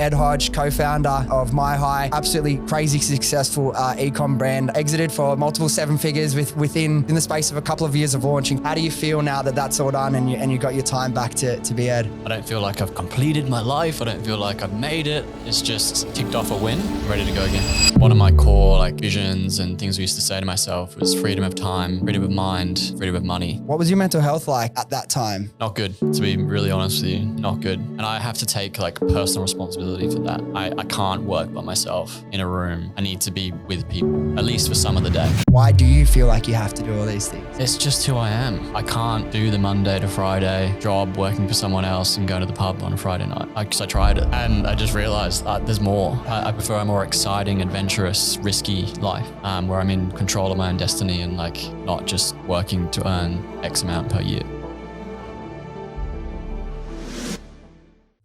Ed Hodge, co-founder of MiHigh, absolutely crazy successful ecom brand, exited for multiple seven figures within the space of a couple of years of launching. How do you feel now that that's all done and you got your time back to be Ed? I don't feel like I've completed my life. I don't feel like I've made it. It's just ticked off a win. I'm ready to go again. One of my core visions and things I used to say to myself was freedom of time, freedom of mind, freedom of money. What was your mental health like at that time? Not good, to be really honest with you, not good. And I have to take personal responsibility for that. I can't work by myself in a room. I need to be with people, at least for some of the day. Why do you feel like you have to do all these things? It's just who I am. I can't do the Monday to Friday job working for someone else and go to the pub on a Friday night. I tried it and I just realized there's more. I prefer a more exciting, adventurous, risky life where I'm in control of my own destiny and not just working to earn X amount per year.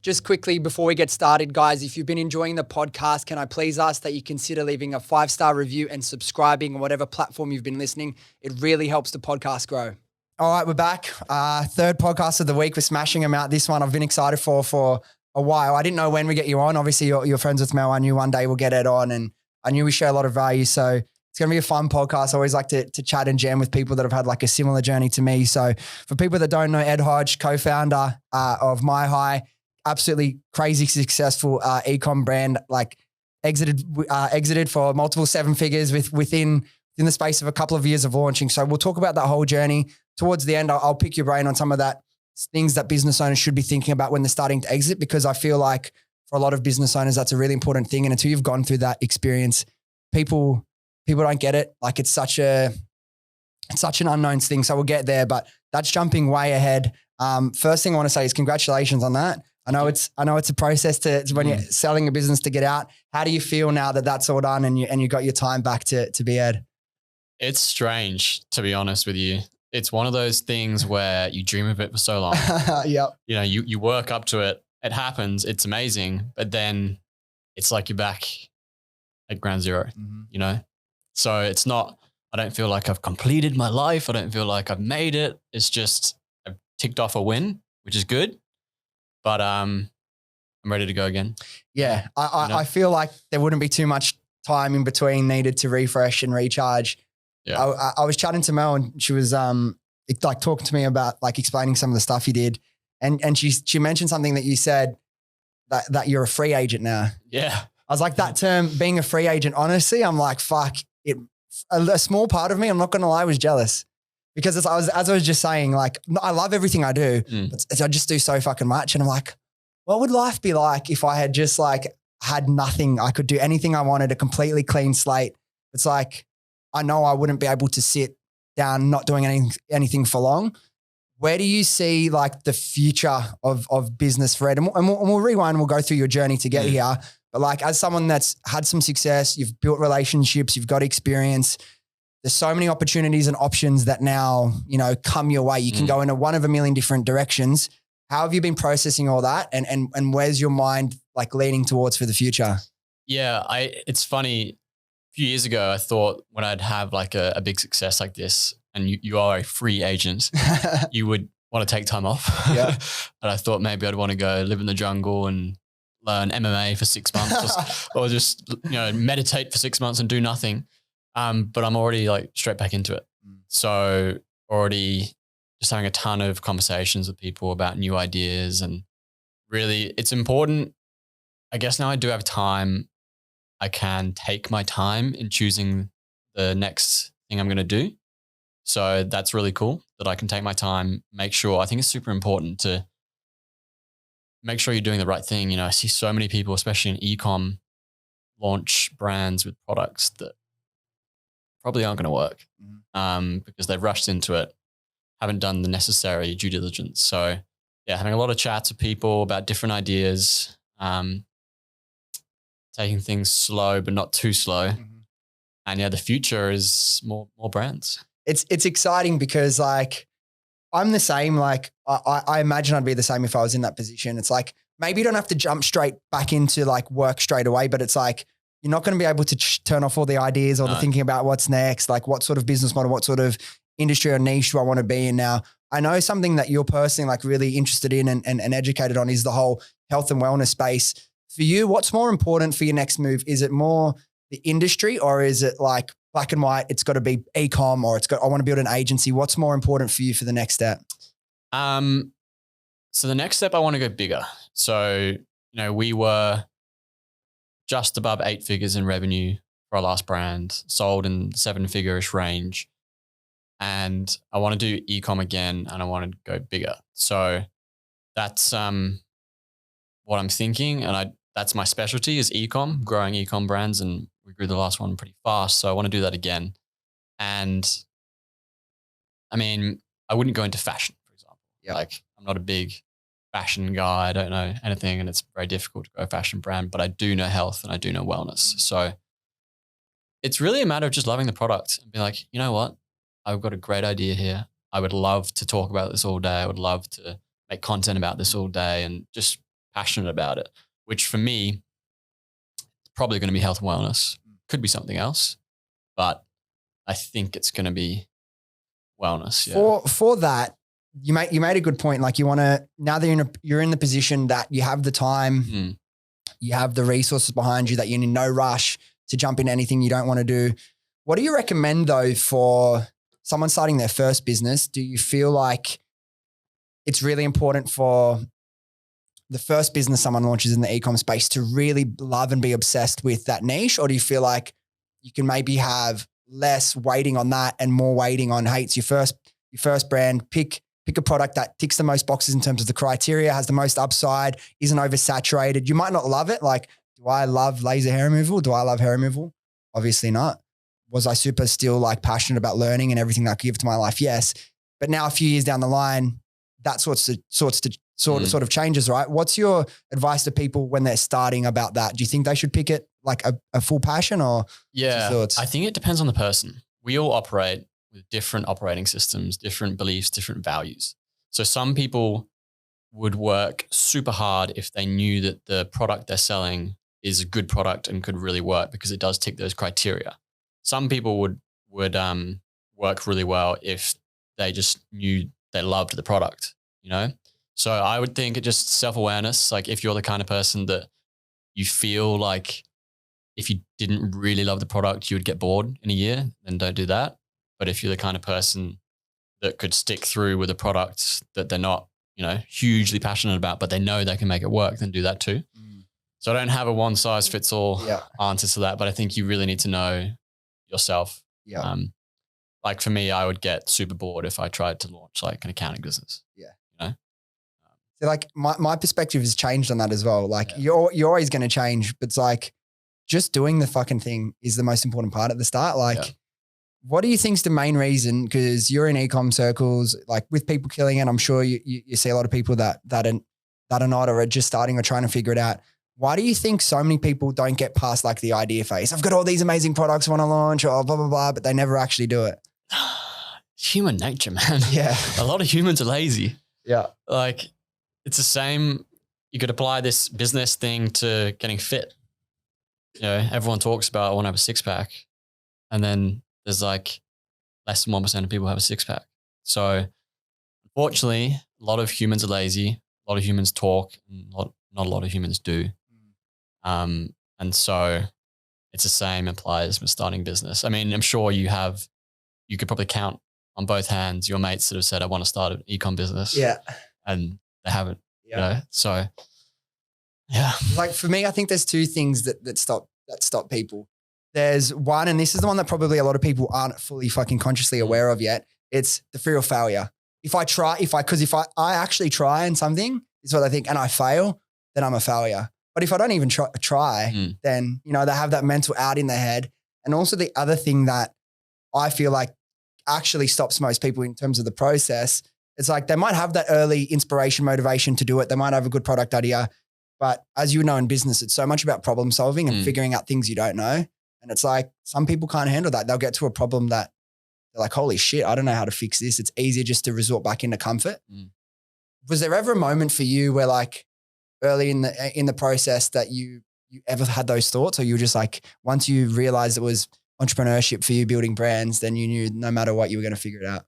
Just quickly before we get started, guys, if you've been enjoying the podcast, can I please ask that you consider leaving a 5-star review and subscribing on whatever platform you've been listening? It really helps the podcast grow. All right, we're back. Third podcast of the week. We're smashing them out. This one I've been excited for a while. I didn't know when we get you on. Obviously, you're friends with Mel. I knew one day we'll get Ed on, and I knew we share a lot of value. So it's going to be a fun podcast. I always like to chat and jam with people that have had a similar journey to me. So for people that don't know, Ed Hodge, co-founder of MiHigh, absolutely crazy successful ecom brand, exited for multiple seven figures within the space of a couple of years of launching. So we'll talk about that whole journey. Towards the end, I'll pick your brain on some of that things that business owners should be thinking about when they're starting to exit, because I feel like for a lot of business owners, that's a really important thing. And until you've gone through that experience, people don't get it. It's such an unknown thing. So we'll get there, but that's jumping way ahead. First thing I want to say is congratulations on that. I know it's a process to when you're selling a business to get out. How do you feel now that that's all done and you got your time back to be Ed? It's strange, to be honest with you. It's one of those things where you dream of it for so long. Yep. You work up to it. It happens. It's amazing. But then it's like you're back at ground zero, So it's not, I don't feel like I've completed my life. I don't feel like I've made it. It's just I've ticked off a win, which is good. But I'm ready to go again. Yeah. I feel like there wouldn't be too much time in between needed to refresh and recharge. Yeah. I was chatting to Mel and she was talking to me about explaining some of the stuff you did. And she mentioned something that you said that you're a free agent now. Yeah. I was like, that term, being a free agent, honestly, I'm like, fuck it. A small part of me, I'm not going to lie, was jealous. Because as I was just saying, I love everything I do, but I just do so fucking much. And I'm like, what would life be like if I had just had nothing? I could do anything I wanted, a completely clean slate. It's I know I wouldn't be able to sit down not doing anything for long. Where do you see the future of business for Ed? And we'll rewind and we'll go through your journey to get here. But as someone that's had some success, you've built relationships, you've got experience, there's so many opportunities and options that now, come your way. You can go in one of a million different directions. How have you been processing all that? And where's your mind leaning towards for the future? Yeah, it's funny. A few years ago, I thought when I'd have a big success like this, and you are a free agent, you would want to take time off. Yeah. And I thought maybe I'd want to go live in the jungle and learn MMA for 6 months or just meditate for 6 months and do nothing. But I'm already straight back into it. So already just having a ton of conversations with people about new ideas, and really it's important. I guess now I do have time. I can take my time in choosing the next thing I'm going to do. So that's really cool that I can take my time, make sure. I think it's super important to make sure you're doing the right thing. I see so many people, especially in ecom, launch brands with products that probably aren't going to work because they've rushed into it, haven't done the necessary due diligence. So yeah, having a lot of chats with people about different ideas, taking things slow but not too slow. And yeah, the future is more brands. It's exciting because I'm the same. I imagine I'd be the same if I was in that position. It's maybe you don't have to jump straight back into work straight away, but it's you're not going to be able to turn off all the ideas or the thinking about what's next, what sort of business model, what sort of industry or niche do I want to be in now. I know something that you're personally really interested in and educated on is the whole health and wellness space. for you, what's more important for your next move? Is it more the industry, or is it like black and white? It's got to be ecom, or I want to build an agency. What's more important for you for the next step? So the next step, I want to go bigger. So, we were just above 8 figures in revenue for our last brand, sold in 7-figure-ish range. And I want to do ecom again, and I want to go bigger. So that's what I'm thinking. And that's my specialty is ecom, growing ecom brands. And we grew the last one pretty fast. So I want to do that again. And I mean, I wouldn't go into fashion, for example. Yeah. Like, I'm not a big fashion guy. I don't know anything, and it's very difficult to grow a fashion brand, but I do know health and I do know wellness. So it's really a matter of just loving the product and being like, you know what? I've got a great idea here. I would love to talk about this all day. I would love to make content about this all day and just passionate about it, which for me, is probably going to be health and wellness. Could be something else, but I think it's going to be wellness. Yeah. For that, you made a good point. Like, you want to, now that you're in the position that you have the time, you have the resources behind you, that you're in no rush to jump into anything you don't want to do. What do you recommend though for someone starting their first business? Do you feel like it's really important for the first business someone launches in the e-com space to really love and be obsessed with that niche? Or do you feel like you can maybe have less weighting on that and more weighting on, hey, it's your first brand, pick a product that ticks the most boxes in terms of the criteria, has the most upside, isn't oversaturated. You might not love it. Like, do I love laser hair removal? Do I love hair removal? Obviously not. Was I super still like passionate about learning and everything that I could give to my life? Yes. But now a few years down the line, that sort of changes, right? What's your advice to people when they're starting about that? Do you think they should pick it like a full passion, or? Yeah, I think it depends on the person. We all operate with different operating systems, different beliefs, different values. So some people would work super hard if they knew that the product they're selling is a good product and could really work because it does tick those criteria. Some people would work really well if they just knew they loved the product, So I would think it just self-awareness. Like, if you're the kind of person that you feel like if you didn't really love the product, you would get bored in a year, then don't do that. But if you're the kind of person that could stick through with a product that they're not, hugely passionate about, but they know they can make it work, then do that too. So I don't have a one size fits all answer to that, but I think you really need to know yourself. Yeah. Like for me, I would get super bored if I tried to launch like an accounting business. Yeah. So like my perspective has changed on that as well. Like you're always going to change, but it's like just doing the fucking thing is the most important part at the start. Like, what do you think's the main reason? Because you're in ecom circles, like with people killing it. I'm sure you see a lot of people that are not, or are just starting or trying to figure it out. Why do you think so many people don't get past like the idea phase? I've got all these amazing products I want to launch, or blah, blah, blah, but they never actually do it. Human nature, man. Yeah. A lot of humans are lazy. Yeah. Like, it's the same. You could apply this business thing to getting fit. Everyone talks about, I want to have a 6-pack. And then there's like less than 1% of people have a 6-pack. So unfortunately, a lot of humans are lazy. A lot of humans talk, and not a lot of humans do. And so it's the same applies with starting business. I mean, I'm sure you could probably count on both hands your mates that have said, I want to start an ecom business. Yeah. And they haven't. Yeah. So yeah. Like for me, I think there's two things that stop people. There's one, and this is the one that probably a lot of people aren't fully fucking consciously aware of yet. It's the fear of failure. If I actually try in something, is what I think, and I fail, then I'm a failure. But if I don't even try, then, they have that mental out in their head. And also the other thing that I feel like actually stops most people in terms of the process, it's like they might have that early inspiration, motivation to do it. They might have a good product idea. But as you know, in business, it's so much about problem solving and figuring out things you don't know. And it's like, some people can't handle that. They'll get to a problem that they're like, holy shit, I don't know how to fix this. It's easier just to resort back into comfort. Was there ever a moment for you where like early in the process that you ever had those thoughts, or you were just like, once you realized it was entrepreneurship for you, building brands, then you knew no matter what, you were going to figure it out?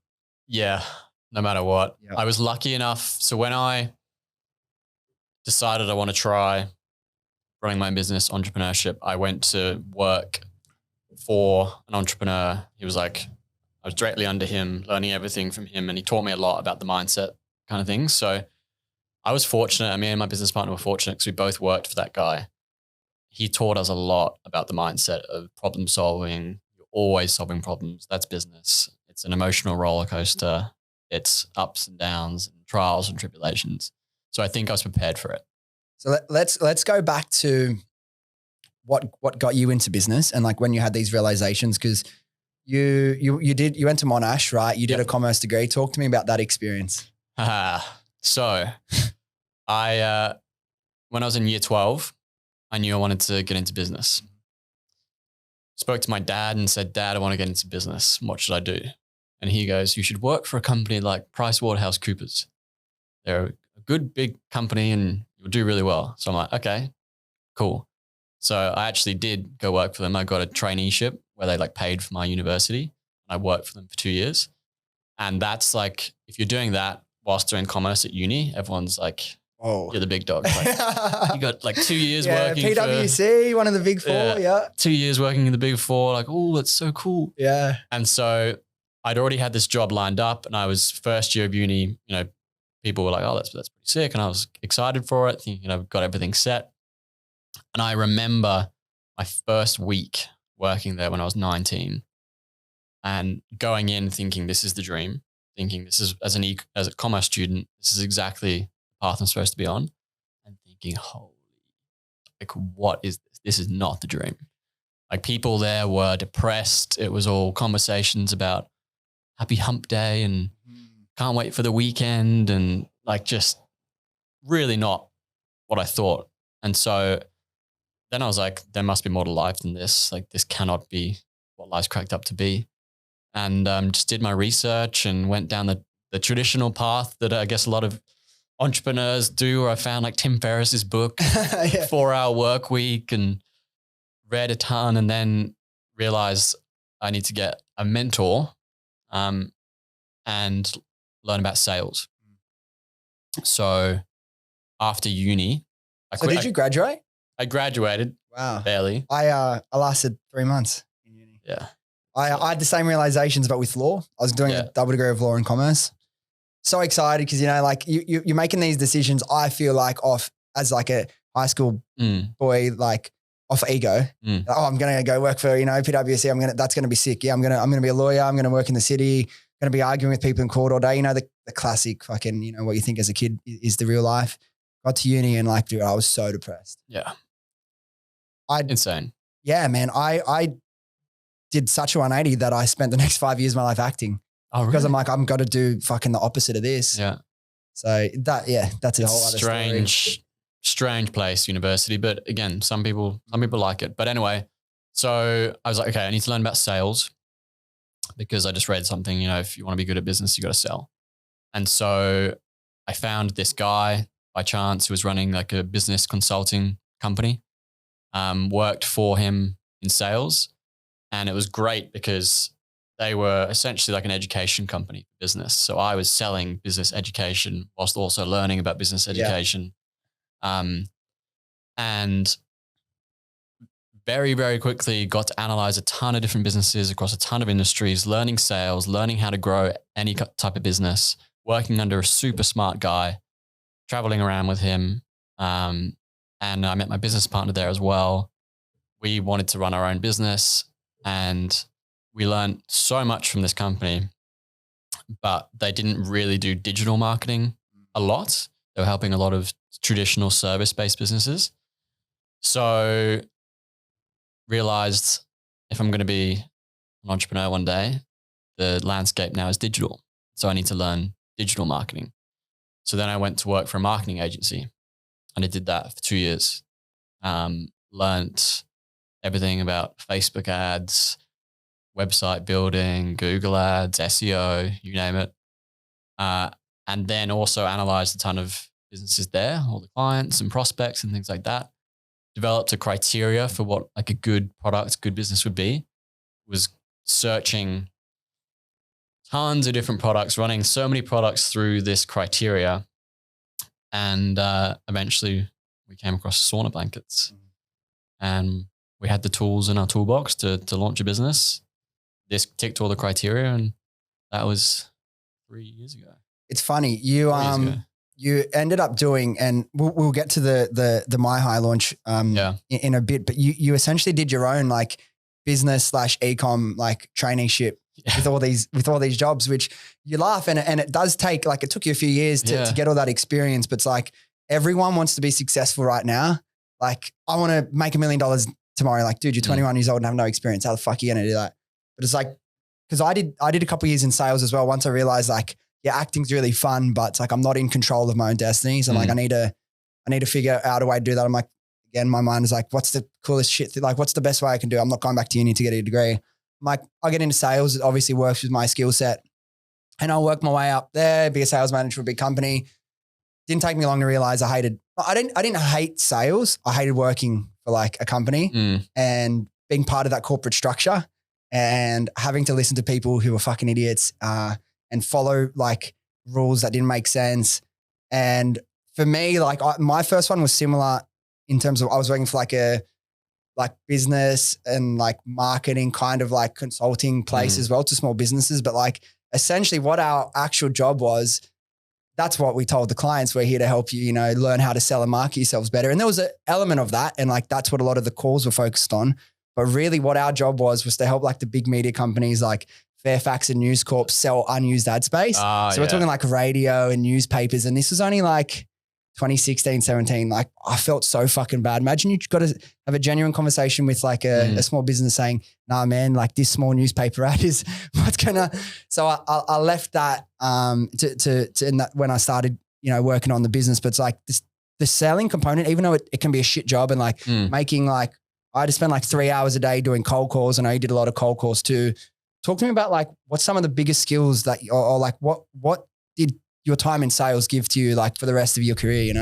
Yeah, no matter what. Yeah. I was lucky enough. So when I decided I want to try running my own business, entrepreneurship. I went to work for an entrepreneur. He was like, I was directly under him, learning everything from him. And he taught me a lot about the mindset kind of things. So I was fortunate. Me and my business partner were fortunate because we both worked for that guy. He taught us a lot about the mindset of problem solving. You're always solving problems. That's business. It's an emotional roller coaster. It's ups and downs and trials and tribulations. So I think I was prepared for it. So let's go back to what got you into business and like when you had these realizations, because you went to Monash, right? You did a commerce degree. Talk to me about that experience. So I when I was in year 12, I knew I wanted to get into business. Spoke to my dad and said, Dad, I want to get into business. What should I do? And he goes, you should work for a company like PricewaterhouseCoopers. They're a good big company and you'll do really well. So I'm like, okay, cool. So I actually did go work for them. I got a traineeship where they like paid for my university. I worked for them for 2 years. And that's like, if you're doing that whilst doing commerce at uni, everyone's like, oh, you're the big dog. Like, you got like 2 years working PwC, one of the big four. Yeah. 2 years working in the big four. Like, oh, that's so cool. Yeah. And so I'd already had this job lined up and I was first year of uni, people were like, oh, that's pretty sick. And I was excited for it, thinking I've got everything set. And I remember my first week working there when I was 19 and going in thinking this is the dream, thinking this is as a commerce student, this is exactly the path I'm supposed to be on, and thinking, holy, like, what is this? This is not the dream. Like, people there were depressed. It was all conversations about happy hump day and can't wait for the weekend and like just really not what I thought. And so then I was like, there must be more to life than this. Like, this cannot be what life's cracked up to be. And just did my research and went down the traditional path that I guess a lot of entrepreneurs do, where I found like Tim Ferriss's book, 4-hour work week, and read a ton, and then realized I need to get a mentor and learn about sales. So after uni, did you graduate? I graduated. Wow. Barely. I lasted 3 months in uni. Yeah. I had the same realizations, but with law. I was doing a double degree of law and commerce. So excited because, like you're making these decisions, I feel like, off as like a high school boy, like off ego. Oh, I'm going to go work for, PwC. That's going to be sick. Yeah, I'm going to be a lawyer. I'm going to work in the city. Going to be arguing with people in court all day. The classic fucking, what you think as a kid is the real life. Got to uni and like, dude, I was so depressed. Yeah. Insane. Yeah, man. I did such a 180 that I spent the next 5 years of my life acting. Oh, really? Because I'm like, I'm got to do fucking the opposite of this. Yeah. So that's a whole other story. Strange place, university. But again, some people like it. But anyway, so I was like, okay, I need to learn about sales because I just read something, if you want to be good at business, you got to sell. And so I found this guy by chance who was running like a business consulting company, worked for him in sales. And it was great because they were essentially like an education company for business. So I was selling business education whilst also learning about business education. And very, very quickly got to analyze a ton of different businesses across a ton of industries, learning sales, learning how to grow any type of business, working under a super smart guy, traveling around with him. And I met my business partner there as well. We wanted to run our own business and we learned so much from this company, but they didn't really do digital marketing a lot. They were helping a lot of traditional service-based businesses. So realized if I'm going to be an entrepreneur one day, the landscape now is digital. So I need to learn digital marketing. So then I went to work for a marketing agency and I did that for 2 years. Learned everything about Facebook ads, website building, Google ads, SEO, you name it. And then also analyzed a ton of businesses there, all the clients and prospects and things like that. Developed a criteria for what like a good product, good business would be. Was searching tons of different products, running so many products through this criteria. And eventually we came across sauna blankets. and we had the tools in our toolbox to launch a business. This ticked all the criteria, and that was 3 years ago. It's funny. You ended up doing, and we'll get to the MiHigh launch in a bit, but you essentially did your own like business / ecom like traineeship with all these jobs, which you laugh and it does take, like, it took you a few years to get all that experience, but it's like everyone wants to be successful right now. Like, I want to make $1 million tomorrow. Like, dude, you're 21 years old and have no experience. How the fuck are you going to do that? But it's like, because I did a couple of years in sales as well. Once I realized, like, yeah, acting's really fun, but it's like I'm not in control of my own destiny. So I'm like, I need to figure out a way to do that. I'm like, again, my mind is like, what's the coolest shit? Like, what's the best way I can do? I'm not going back to uni to get a degree. I'm like, I'll get into sales. It obviously works with my skill set, and I'll work my way up there, be a sales manager for a big company. Didn't take me long to realize I didn't hate sales. I hated working for like a company and being part of that corporate structure and having to listen to people who were fucking idiots and follow like rules that didn't make sense. And for me, like my first one was similar in terms of I was working for like a business and like marketing kind of like consulting place as well to small businesses. But like essentially what our actual job was, that's what we told the clients. We're here to help you, learn how to sell and market yourselves better. And there was an element of that. And like, that's what a lot of the calls were focused on. But really what our job was to help like the big media companies like Fairfax and News Corp sell unused ad space. So we're talking like radio and newspapers. And this was only like 2016, 17. Like I felt so fucking bad. Imagine you've got to have a genuine conversation with like a small business saying, nah, man, like this small newspaper ad is what's gonna. So I left that when I started, working on the business. But it's like the selling component, even though it can be a shit job and like making like, I had to spend like 3 hours a day doing cold calls. And I did a lot of cold calls too. Talk to me about like what's some of the biggest skills that, or like what did your time in sales give to you like for the rest of your career,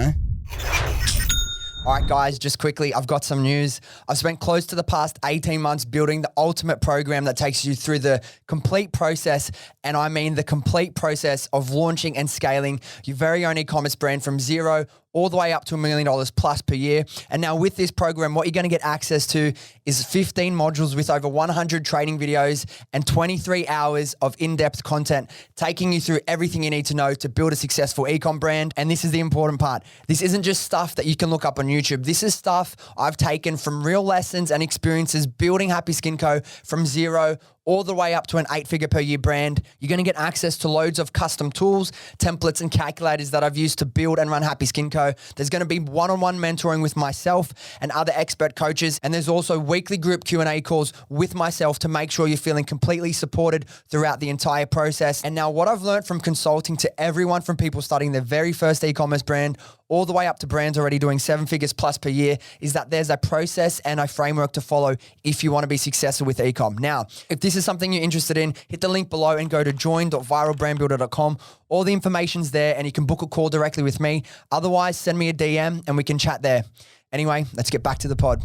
All right, guys, just quickly, I've got some news. I've spent close to the past 18 months building the ultimate program that takes you through the complete process, and I mean the complete process of launching and scaling your very own e-commerce brand from zero all the way up to $1 million plus per year. And now with this program, what you're going to get access to is 15 modules with over 100 training videos and 23 hours of in-depth content, taking you through everything you need to know to build a successful e-com brand. And this is the important part. This isn't just stuff that you can look up on YouTube. This is stuff I've taken from real lessons and experiences building Happy Skin Co. from zero all the way up to an 8-figure per year brand. You're going to get access to loads of custom tools, templates, and calculators that I've used to build and run Happy Skin Co. There's going to be one-on-one mentoring with myself and other expert coaches. And there's also weekly group Q&A calls with myself to make sure you're feeling completely supported throughout the entire process. And now what I've learned from consulting to everyone from people starting their very first e-commerce brand all the way up to brands already doing 7 figures plus per year is that there's a process and a framework to follow if you want to be successful with e-com. Now, if this is something you're interested in, hit the link below and go to join.viralbrandbuilder.com. All the information's there and you can book a call directly with me. Otherwise, send me a DM and we can chat there. Anyway, let's get back to the pod.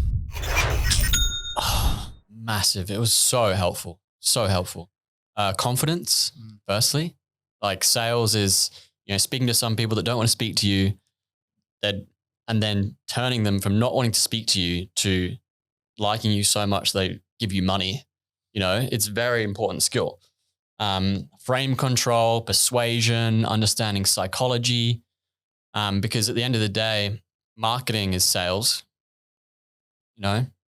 Oh, massive. It was so helpful. So helpful. Confidence, firstly. Like sales is, speaking to some people that don't want to speak to you, and then turning them from not wanting to speak to you to liking you so much they give you money. It's a very important skill. Frame control, persuasion, understanding psychology. Because at the end of the day, marketing is sales.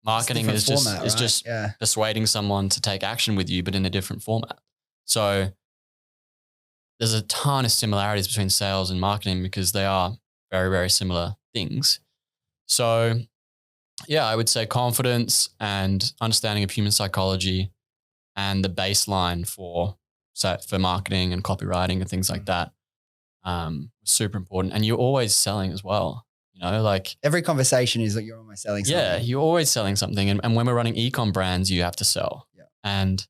Marketing is just persuading someone to take action with you, but in a different format. So there's a ton of similarities between sales and marketing because they are very, very similar things. So yeah, I would say confidence and understanding of human psychology and the baseline for marketing and copywriting and things like that super important. And you're always selling as well. Like every conversation is like you're always selling something. Yeah, you're always selling something. And when we're running ecom brands, you have to sell. Yeah. And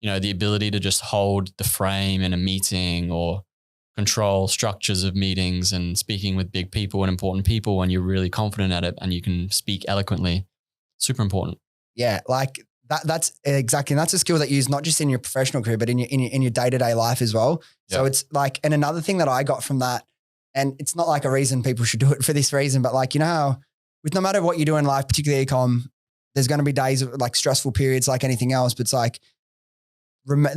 the ability to just hold the frame in a meeting or control structures of meetings and speaking with big people and important people when you're really confident at it and you can speak eloquently, super important. Yeah, like that's exactly, and that's a skill that you use not just in your professional career, but in your day-to-day life as well. Yep. So it's like, and another thing that I got from that, and it's not like a reason people should do it for this reason, but like, how with no matter what you do in life, particularly ecom, there's going to be days of like stressful periods like anything else, but it's like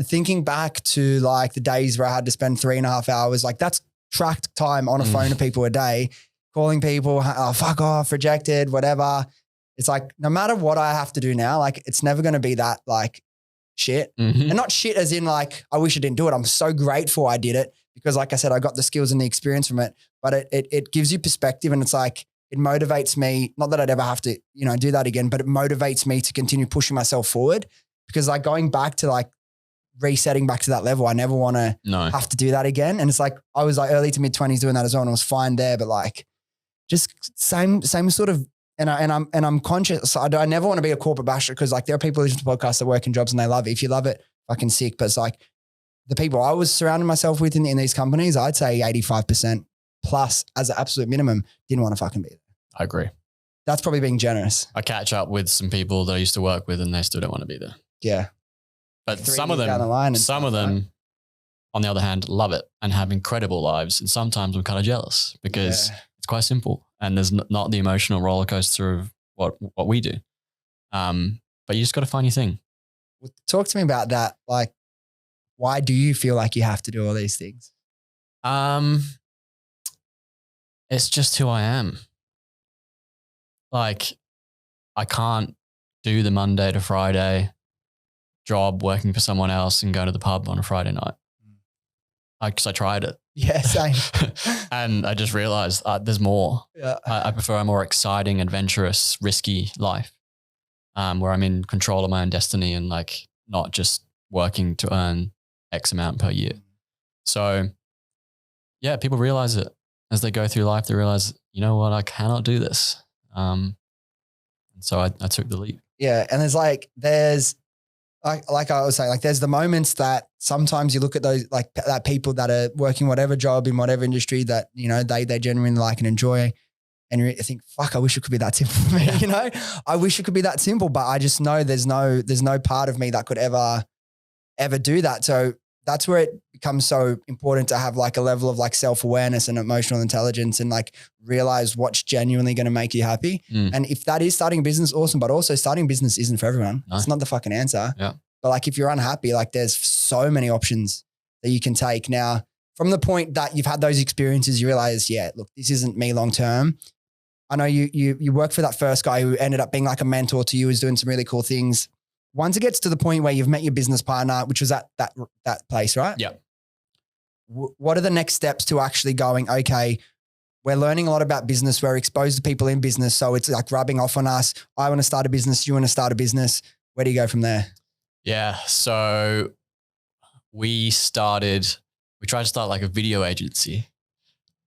thinking back to like the days where I had to spend 3.5 hours, like that's tracked time on a phone to people a day, calling people, oh, fuck off, rejected, whatever. It's like, no matter what I have to do now, like it's never going to be that like shit. And not shit as in like, I wish I didn't do it. I'm so grateful I did it because like I said, I got the skills and the experience from it, but it gives you perspective and it's like, it motivates me, not that I'd ever have to, you know, do that again, but it motivates me to continue pushing myself forward because like going back to like resetting back to that level, I never want to have to do that again. And it's like, I was like early to mid 20s doing that as well and I was fine there, but like just same sort of, and I'm conscious. I never want to be a corporate basher because like there are people who listen to podcasts that work in jobs and they love it. If you love it, fucking sick. But it's like the people I was surrounding myself with in these companies, I'd say 85% plus as an absolute minimum didn't want to fucking be there. I agree. That's probably being generous. I catch up with some people that I used to work with and they still don't want to be there. Yeah. But some of them, on the other hand, love it and have incredible lives. And sometimes I'm kind of jealous because it's quite simple and there's not the emotional roller coaster of what we do. But you just got to find your thing. Well, talk to me about that. Like, why do you feel like you have to do all these things? It's just who I am. Like, I can't do the Monday to Friday job working for someone else and go to the pub on a Friday night. Because I tried it. Yeah, same. And I just realized there's more. Yeah. I prefer a more exciting, adventurous, risky life where I'm in control of my own destiny and like not just working to earn X amount per year. So yeah, people realize it as they go through life. They realize, you know what, I cannot do this. And so I took the leap. Yeah. And there's like I was saying, like there's the moments that sometimes you look at those, like that people that are working whatever job in whatever industry that, you know, they genuinely like and enjoy. And you think, fuck, I wish it could be that simple for me. You know, I wish it could be that simple, but I just know there's no part of me that could ever do that. So that's where it becomes so important to have like a level of like self-awareness and emotional intelligence and like realize what's genuinely going to make you happy. And if that is starting a business, awesome. But also starting a business isn't for everyone. No. It's not the fucking answer. Yeah. But like, if you're unhappy, like there's so many options that you can take. Now, from the point that you've had those experiences, you realize, yeah, look, this isn't me long-term. I know you work for that first guy who ended up being like a mentor to you, who's doing some really cool things. Once it gets to the point where you've met your business partner, which was at that place, right? Yeah. What are the next steps to actually going, okay, we're learning a lot about business. We're exposed to people in business. So it's like rubbing off on us. I want to start a business. You want to start a business. Where do you go from there? Yeah. So we tried to start like a video agency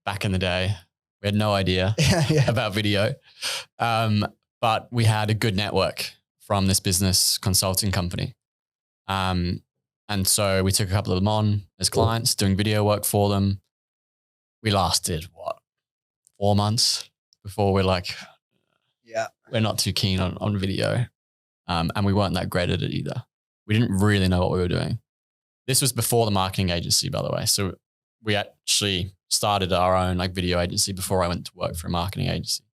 back in the day. We had no idea about video. But we had a good network from this business consulting company. And so we took a couple of them on as clients, doing video work for them. We lasted 4 months before we're like, we're not too keen on video. And we weren't that great at it either. We didn't really know what we were doing. This was before the marketing agency, by the way. So we actually started our own like video agency before I went to work for a marketing agency.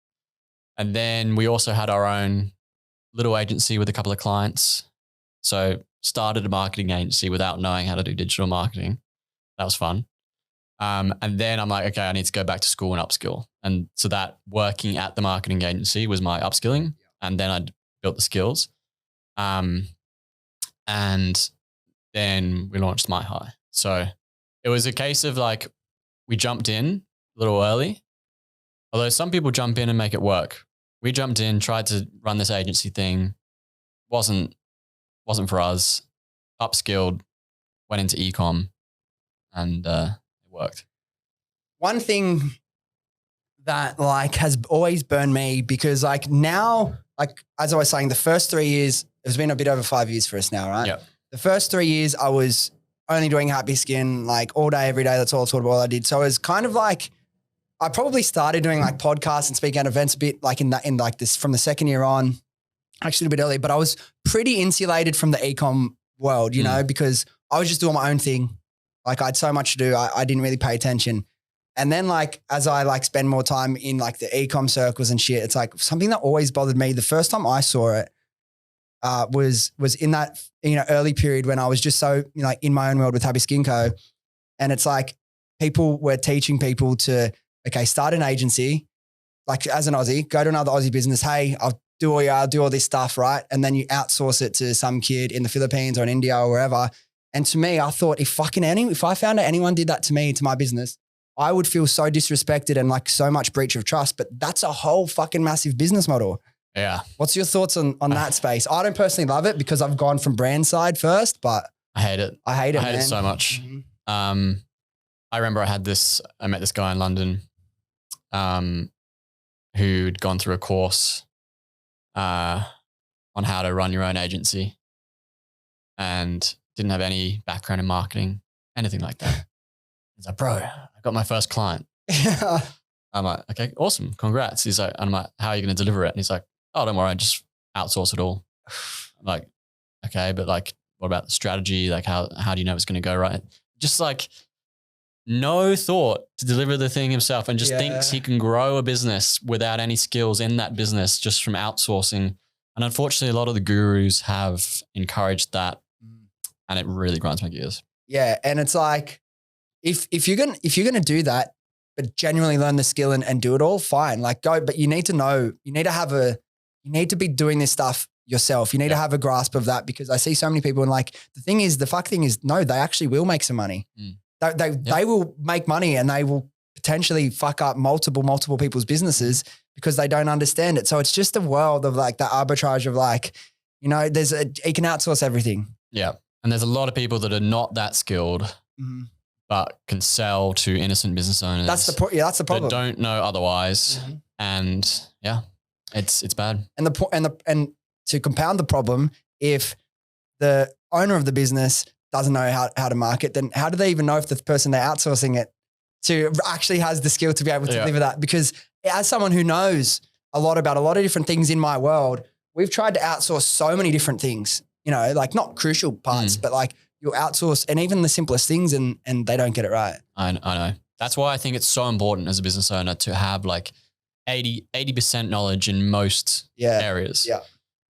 And then we also had our own little agency with a couple of clients. So started a marketing agency without knowing how to do digital marketing. That was fun. And then I'm like, okay, I need to go back to school and upskill. And so that working at the marketing agency was my upskilling. And then I built the skills. And then we launched MiHigh. So it was a case of like, we jumped in a little early. Although some people jump in and make it work. We jumped in, tried to run this agency thing. Wasn't for us. Upskilled, went into ecom, and it worked. One thing that like has always burned me, because like now, like as I was saying, the first 3 years, it's been a bit over 5 years for us now, right? Yeah. The first 3 years I was only doing Happy Skin like all day, every day. That's all I did. So it was kind of like, I probably started doing like podcasts and speaking at events a bit like in like this from the second year on, actually a bit early, but I was pretty insulated from the ecom world, you know, because I was just doing my own thing. Like I had so much to do. I didn't really pay attention. And then like, as I like spend more time in like the ecom circles and shit, it's like something that always bothered me. The first time I saw it was in that, early period when I was just so, like in my own world with Happy Skin Co. And it's like people were teaching people to, okay, start an agency, like as an Aussie, go to another Aussie business. Hey, I'll do all this stuff, right? And then you outsource it to some kid in the Philippines or in India or wherever. And to me, I thought if I found out anyone did that to me, to my business, I would feel so disrespected and like so much breach of trust. But that's a whole fucking massive business model. Yeah. What's your thoughts on that space? I don't personally love it because I've gone from brand side first, but I hate it. I hate it so much. Mm-hmm. I remember I met this guy in London who'd gone through a course on how to run your own agency and didn't have any background in marketing, anything like that. He's like, bro, I got my first client. I'm like, okay, awesome. Congrats. He's like, I'm like, how are you going to deliver it? And he's like, oh, don't worry. Just outsource it all. I'm like, okay, but like, what about the strategy? Like how do you know it's going to go right? Just like no thought to deliver the thing himself and just thinks he can grow a business without any skills in that business just from outsourcing. And unfortunately, a lot of the gurus have encouraged that and it really grinds my gears. Yeah. And it's like, if you're going to do that, but genuinely learn the skill and do it all, fine. Like go, but you need to know, you need to be doing this stuff yourself. You need to have a grasp of that because I see so many people and like, the fuck thing is, no, they actually will make some money. They will make money and they will potentially fuck up multiple people's businesses because they don't understand it. So it's just a world of like that arbitrage of like, you can outsource everything. Yeah. And there's a lot of people that are not that skilled, but can sell to innocent business owners. That's the problem. That don't know otherwise. And yeah, it's bad. And to compound the problem, if the owner of the business doesn't know how to market, then how do they even know if the person they're outsourcing it to actually has the skill to be able to deliver that? Because as someone who knows a lot about a lot of different things in my world, we've tried to outsource so many different things, like not crucial parts, but like you'll outsource and even the simplest things and they don't get it right. I know. That's why I think it's so important as a business owner to have like 80% knowledge in most areas. Yeah.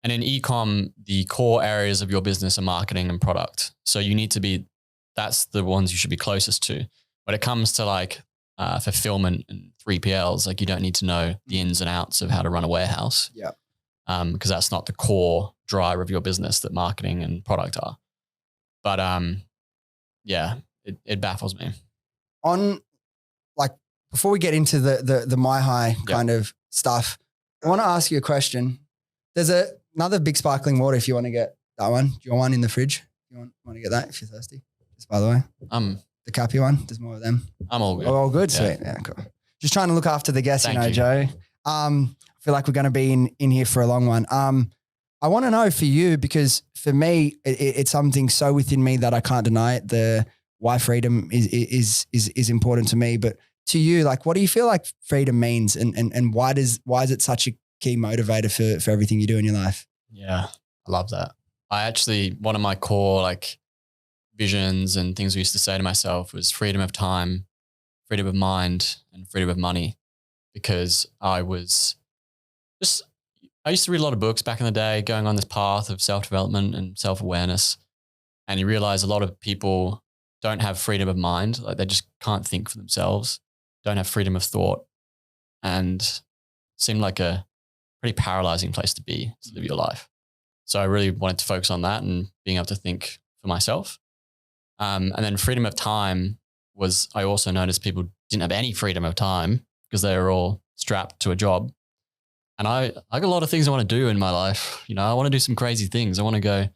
And in ecom, the core areas of your business are marketing and product. So you need to that's the ones you should be closest to. When it comes to like fulfillment and 3PLs, like you don't need to know the ins and outs of how to run a warehouse. Yeah. Because that's not the core driver of your business that marketing and product are. But it baffles me. On like, before we get into the MiHigh kind of stuff, I want to ask you a question. There's another big sparkling water if you want to get that one. Do you want one in the fridge? You want to get that if you're thirsty? Just by the way. The Cappy one. There's more of them. I'm all good. All good? Sweet. Yeah, cool. Just trying to look after the guests, Thank you. Joe. I feel like we're going to be in here for a long one. I want to know for you, because for me, it's something so within me that I can't deny it. The why freedom is important to me. But to you, like, what do you feel like freedom means, and why is it such a key motivator for everything you do in your life? Yeah, I love that. One of my core like visions and things I used to say to myself was freedom of time, freedom of mind, and freedom of money, because I used to read a lot of books back in the day, going on this path of self-development and self-awareness. And you realize a lot of people don't have freedom of mind. Like they just can't think for themselves, don't have freedom of thought, and seemed like a pretty paralyzing place to live your life. So I really wanted to focus on that and being able to think for myself. And then freedom of time was, I also noticed people didn't have any freedom of time because they were all strapped to a job. And I got a lot of things I want to do in my life. I want to do some crazy things. I want to go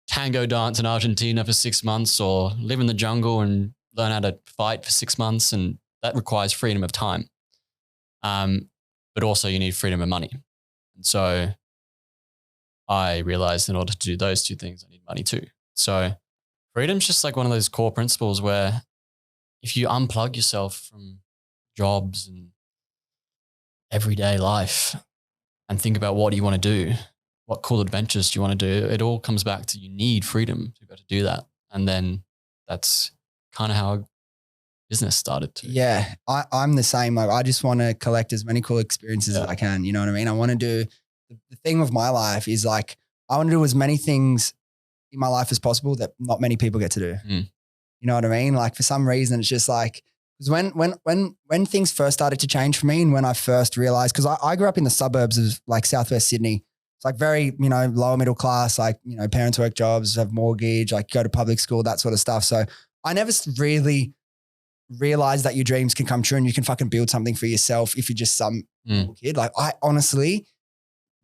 tango dance in Argentina for 6 months, or live in the jungle and learn how to fight for 6 months. And that requires freedom of time. But also you need freedom of money. And so I realized in order to do those two things, I need money too. So freedom's just like one of those core principles where if you unplug yourself from jobs and everyday life and think about what do you want to do, what cool adventures do you want to do, it all comes back to you need freedom to be able to do that. And then that's kind of how business started too. Yeah, I'm the same. Like, I just want to collect as many cool experiences as I can. You know what I mean? I want to do the thing with my life is like, I want to do as many things in my life as possible that not many people get to do. Mm. You know what I mean? Like for some reason, it's just like, because when things first started to change for me and when I first realized, because I grew up in the suburbs of like Southwest Sydney. It's like very, you know, lower middle class, like, you know, parents work jobs, have mortgage, like go to public school, that sort of stuff. So I never really realized that your dreams can come true and you can fucking build something for yourself if you're just some kid. Like I honestly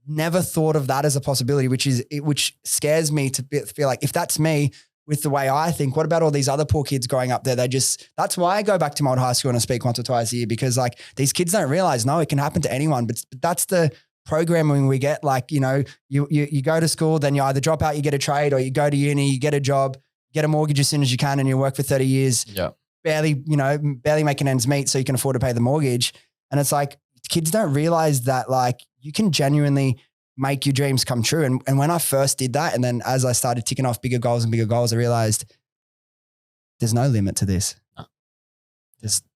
never thought of that as a possibility, which scares me to feel like if that's me with the way I think, what about all these other poor kids growing up there? That's why I go back to my old high school and I speak once or twice a year, because like these kids don't realize, no, it can happen to anyone, but that's the programming we get. Like, you know, you go to school, then you either drop out, you get a trade, or you go to uni, you get a job, get a mortgage as soon as you can, and you work for 30 years, barely making ends meet so you can afford to pay the mortgage. And it's like, kids don't realize that like you can genuinely make your dreams come true. And when I first did that, and then as I started ticking off bigger goals, I realized there's no limit to this. No.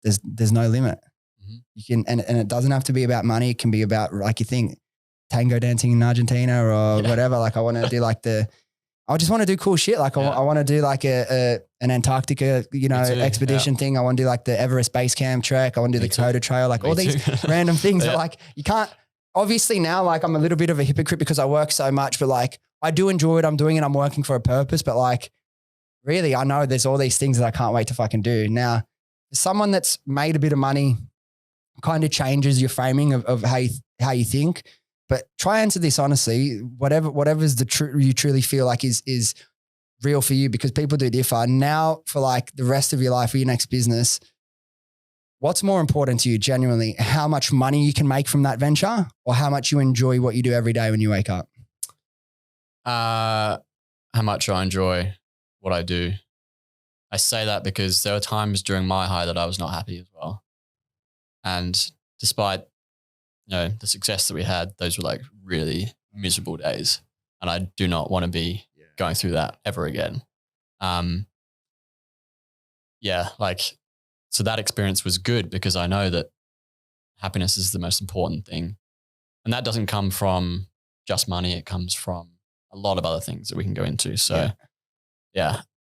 There's no limit. Mm-hmm. You can, and it doesn't have to be about money. It can be about, like, you think tango dancing in Argentina or whatever. Like I want to do I just want to do cool shit. Like I want to do like an Antarctica, you know, expedition thing. I want to do like the Everest base camp trek. I want to do the Dakota Trail, like all these random things that like you can't. Obviously now, like I'm a little bit of a hypocrite because I work so much, but like I do enjoy what I'm doing and I'm working for a purpose. But like really, I know there's all these things that I can't wait to fucking do. Now, someone that's made a bit of money kind of changes your framing of how you think. But try answer this honestly. Whatever's you truly feel like is real for you, because people do differ. Now, for like the rest of your life or your next business, what's more important to you genuinely? How much money you can make from that venture, or how much you enjoy what you do every day when you wake up? How much I enjoy what I do. I say that because there were times during MiHigh that I was not happy as well. And despite, you know, the success that we had, those were like really miserable days. And I do not want to be going through that ever again. So that experience was good because I know that happiness is the most important thing. And that doesn't come from just money. It comes from a lot of other things that we can go into. So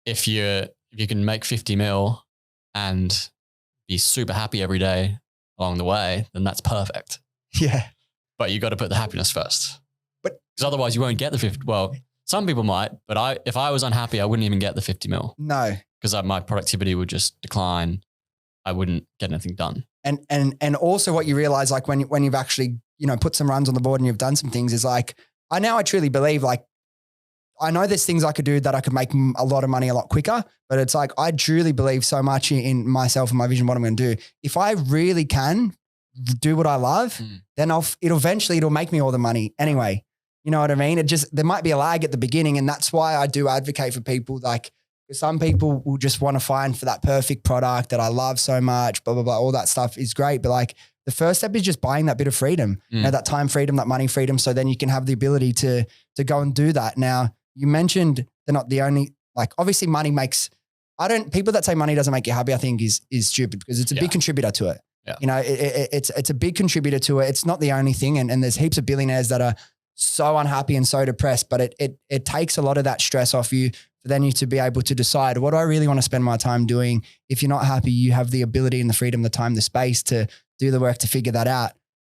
if you can make 50 mil and be super happy every day along the way, then that's perfect. Yeah. But you got to put the happiness first. But because otherwise you won't get the 50. Well, some people might, but if I was unhappy, I wouldn't even get the 50 mil. No. Because my productivity would just decline. I wouldn't get anything done. And also what you realize, like when you've actually, you know, put some runs on the board and you've done some things, is like, I truly believe, like, I know there's things I could do that I could make a lot of money a lot quicker, but it's like, I truly believe so much in myself and my vision, what I'm going to do. If I really can do what I love, then it'll make me all the money anyway. You know what I mean? There might be a lag at the beginning. And that's why I do advocate for people. Like, some people will just want to find for that perfect product that I love so much, blah, blah, blah. All that stuff is great. But like the first step is just buying that bit of freedom, you know, that time freedom, that money freedom. So then you can have the ability to go and do that. Now, you mentioned they're not the only, like, obviously money makes, people that say money doesn't make you happy, I think is stupid, because it's a big contributor to it. Yeah. You know, it's a big contributor to it. It's not the only thing. And there's heaps of billionaires that are so unhappy and so depressed, but it takes a lot of that stress off you for then you to be able to decide, what do I really want to spend my time doing? If you're not happy, you have the ability and the freedom, the time, the space to do the work to figure that out.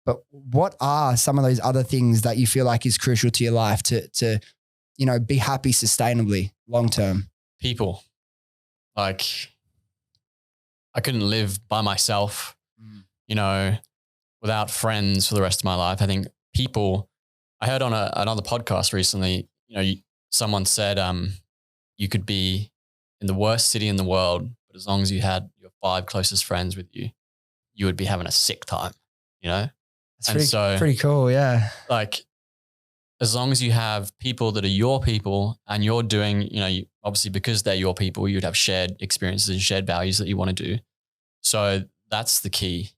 But what are some of those other things that you feel like is crucial to your life to you know, be happy sustainably long-term? People. Like, I couldn't live by myself, you know, without friends for the rest of my life. I think people, I heard on another podcast recently, you know, someone said, you could be in the worst city in the world, but as long as you had your 5 closest friends with you, you would be having a sick time, you know? That's pretty cool. Yeah. Like, as long as you have people that are your people and you're doing, you know, obviously because they're your people, you'd have shared experiences and shared values that you want to do. So that's the key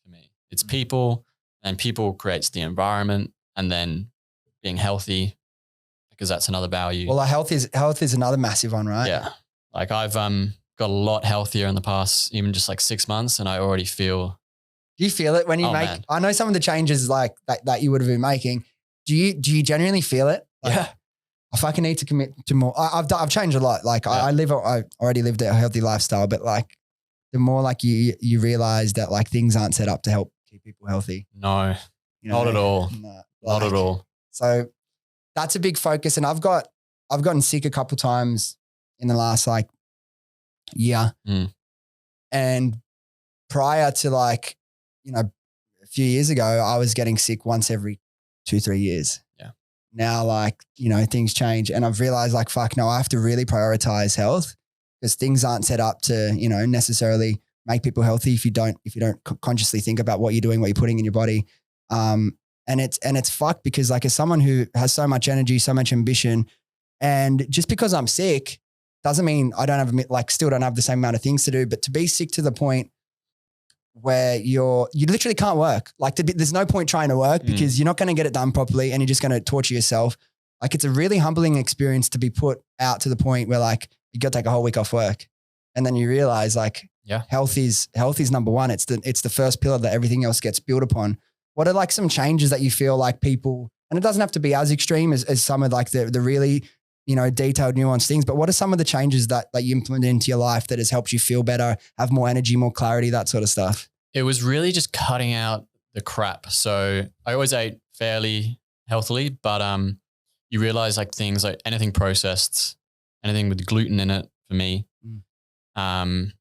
for me. It's people, and people creates the environment, and then being healthy, because that's another value. Well, health is another massive one, right? Yeah. Like I've got a lot healthier in the past, even just like 6 months, and I already feel. Do you feel it when you make, man. I know some of the changes like that you would have been making. Do you genuinely feel it? Like, I fucking need to commit to more. I've changed a lot. Like I already lived a healthy lifestyle, but like the more like you realize that like things aren't set up to help keep people healthy. No, not at all. No, not at all. So that's a big focus. And I've gotten sick a couple times in the last like year. And prior to like, a few years ago, I was getting sick once every 2-3 years. Yeah. Now, like, things change and I've realized like, fuck no, I have to really prioritize health because things aren't set up to, necessarily make people healthy if you don't consciously think about what you're doing, what you're putting in your body. And it's fucked because like as someone who has so much energy, so much ambition, and just because I'm sick doesn't mean I don't have still don't have the same amount of things to do, but to be sick to the point where you literally can't work. Like there's no point trying to work because you're not going to get it done properly and you're just going to torture yourself. Like it's a really humbling experience to be put out to the point where like you got to take a whole week off work. And then you realize like health is number one. It's the first pillar that everything else gets built upon. What are like some changes that you feel like people, and it doesn't have to be as extreme as some of like the really, detailed, nuanced things, but what are some of the changes that you implemented into your life that has helped you feel better, have more energy, more clarity, that sort of stuff? It was really just cutting out the crap. So I always ate fairly healthily, but you realize like things like anything processed, anything with gluten in it for me, and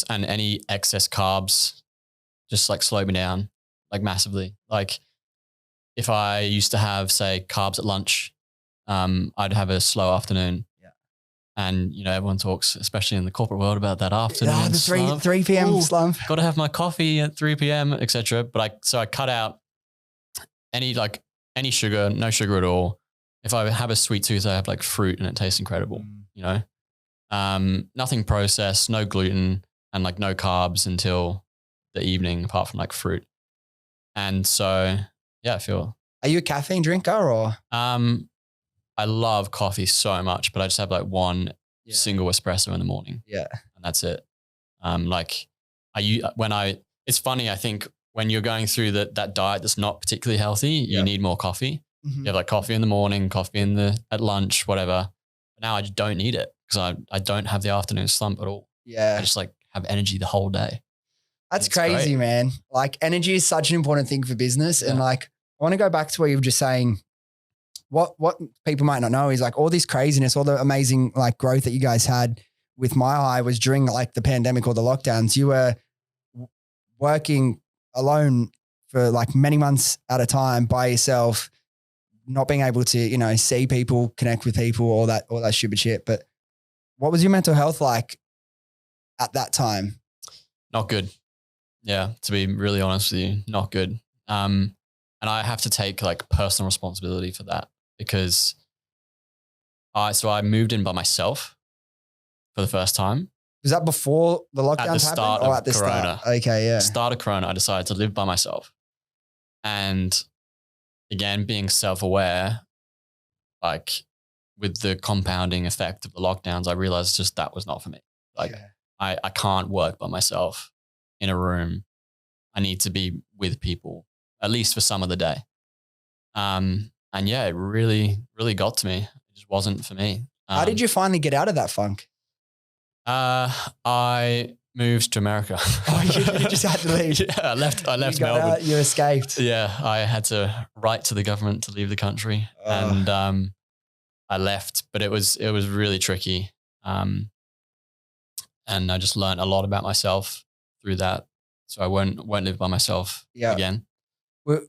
any excess carbs just like slowed me down like massively. Like if I used to have say carbs at lunch, I'd have a slow afternoon. Yeah. And, everyone talks, especially in the corporate world, about that afternoon. Yeah, the 3 p.m. slump. Got to have my coffee at 3 p.m., etc. But I cut out any sugar, no sugar at all. If I have a sweet tooth, I have like fruit and it tastes incredible, nothing processed, no gluten and like no carbs until the evening apart from like fruit. And so, yeah, I feel. Are you a caffeine drinker or? I love coffee so much, but I just have like one single espresso in the morning. Yeah. And that's it. It's funny, I think when you're going through that diet that's not particularly healthy, you need more coffee. Mm-hmm. You have like coffee in the morning, coffee at lunch, whatever. But now I just don't need it because I don't have the afternoon slump at all. Yeah. I just like have energy the whole day. That's crazy, great. Man. Like energy is such an important thing for business. Yeah. And like, I want to go back to what you were just saying. What people might not know is like all this craziness, all the amazing like growth that you guys had with MiHigh was during like the pandemic or the lockdowns. You were working alone for like many months at a time by yourself, not being able to, see people, connect with people, all that stupid shit. But what was your mental health like at that time? Not good. Yeah. To be really honest with you, not good. And I have to take like personal responsibility for that because I moved in by myself for the first time. Was that before the lockdown happened or at the Corona? Start? Okay, yeah. Start of Corona, I decided to live by myself. And again, being self-aware, like with the compounding effect of the lockdowns, I realized just that was not for me. Like I can't work by myself in a room. I need to be with people, at least for some of the day. And yeah, it really, really got to me. It just wasn't for me. How did you finally get out of that funk? I moved to America. Oh, you just had to leave. Yeah, I left Melbourne. You escaped. Yeah, I had to write to the government to leave the country, and I left. But it was really tricky, and I just learned a lot about myself through that. So I won't live by myself again. Well,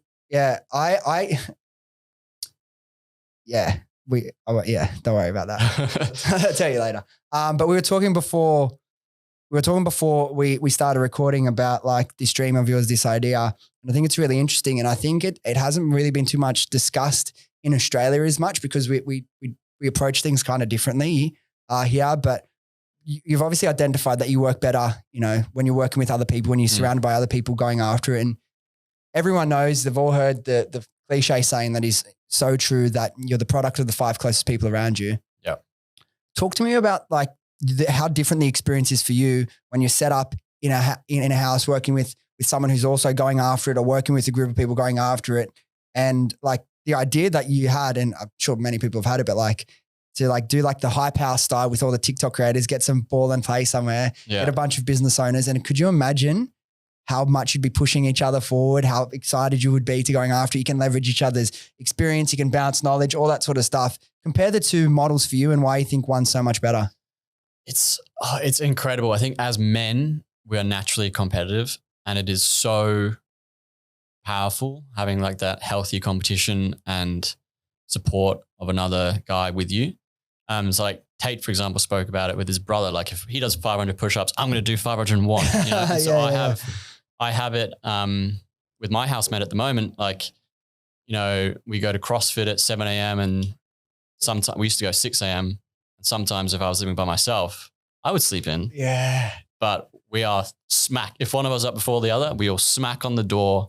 don't worry about that. I'll tell you later. But we were talking before we started recording about like this dream of yours, this idea. And I think it's really interesting. And I think it hasn't really been too much discussed in Australia as much because we approach things kind of differently here. But you've obviously identified that you work better, when you're working with other people, when you're surrounded by other people going after it. And everyone knows, they've all heard the cliche saying that is so true, that you're the product of the 5 closest people around you. Yeah. Talk to me about like how different the experience is for you when you're set up in a house working with someone who's also going after it, or working with a group of people going after it. And like the idea that you had, and I'm sure many people have had it, but like to like do like the hype house style with all the TikTok creators, get some ball and play somewhere, get a bunch of business owners. And could you imagine how much you'd be pushing each other forward, how excited you would be to going after? You can leverage each other's experience, you can bounce knowledge, all that sort of stuff. Compare the two models for you and why you think one's so much better. It's incredible. I think as men, we are naturally competitive, and it is so powerful having like that healthy competition and support of another guy with you. So like Tate, for example, spoke about it with his brother. Like if he does 500 push-ups, I'm going to do 501. You know? So I have it with my housemate at the moment. Like, you know, we go to CrossFit at 7 a.m. and sometimes we used to go 6 a.m. And sometimes if I was living by myself, I would sleep in. Yeah. But we are smack. If one of us up before the other, we all smack on the door